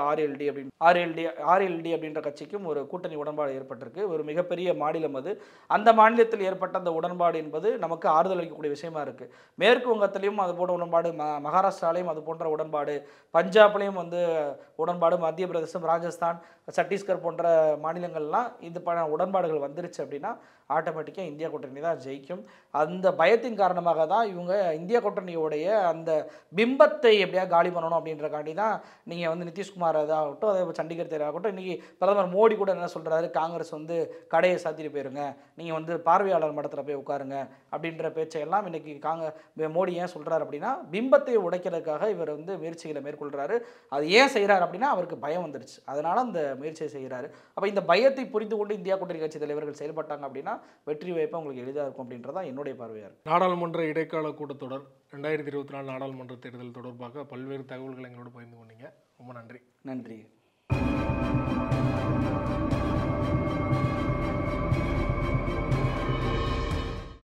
ஆர்எல்டி அப்படின்ற கட்சிக்கும் ஒரு கூட்டணி உடன்பாடு ஏற்பட்டிருக்கு. ஒரு மிகப்பெரிய மாநிலம் அது. அந்த மாநிலத்தில் ஏற்பட்ட அந்த உடன்பாடு என்பது நமக்கு ஆறுதல் அளிக்கக்கூடிய விஷயமா இருக்குது. மேற்கு வங்கத்திலையும் அது போன்ற உடன்பாடு, மகாராஷ்டிராலையும் அது போன்ற உடன்பாடு, பஞ்சாப்லையும் வந்து உடன்பாடு, மத்திய பிரதேசம், ராஜஸ்தான், சத்தீஸ்கர் போன்ற மாநிலங்கள்லாம் இது உடன்பாடுகள் வந்துருச்சு அப்படின்னா ஆட்டோமேட்டிக்காக இந்தியா கூட்டணி தான் ஜெயிக்கும். அந்த பயத்தின் காரணமாக தான் இவங்க இந்தியா கூட்டணியோடைய அந்த பிம்பத்தை எப்படியா காலி பண்ணணும் அப்படின்றக்காண்டி தான் நீங்கள் வந்து நிதிஷ்குமார் இதாகட்டும், அதே சண்டிகர் தேர்தலாகட்டும், இன்றைக்கி பிரதமர் மோடி கூட என்ன சொல்கிறாரு, காங்கிரஸ் வந்து கடையை சாத்திட்டு போயிருங்க, நீங்கள் வந்து பார்வையாளர் மடத்தில் போய் உட்காருங்க அப்படின்ற பேச்சையெல்லாம் இன்றைக்கி மோடி ஏன் சொல்கிறார் அப்படின்னா, பிம்பத்தை உடைக்கிறதுக்காக இவர் வந்து முயற்சிகளை மேற்கொள்கிறாரு. அது ஏன் செய்கிறார் அப்படின்னா அவருக்கு பயம் வந்துருச்சு, அதனால் அந்த முயற்சியை செய்கிறாரு. அப்போ இந்த பயத்தை புரிந்து கொண்டு இந்தியா கூட்டணி கட்சி தலைவர்கள் செயல்பட்டாங்க அப்படின்னா வெற்றி வாய்ப்பு உங்களுக்கு எளிதாக இருக்கும் அப்படின்றதான் என்னுடைய பார்வையாக இருக்குது. நாடாளுமன்ற இடைக்கால கூட்டத்தொடர் 2024 நாடாளுமன்ற தேர்தல் தொடர்பாக பல்வேறு தகவல்களை எங்களோடு பகிர்ந்து கொண்டீங்க. ரொம்ப நன்றி. நன்றி.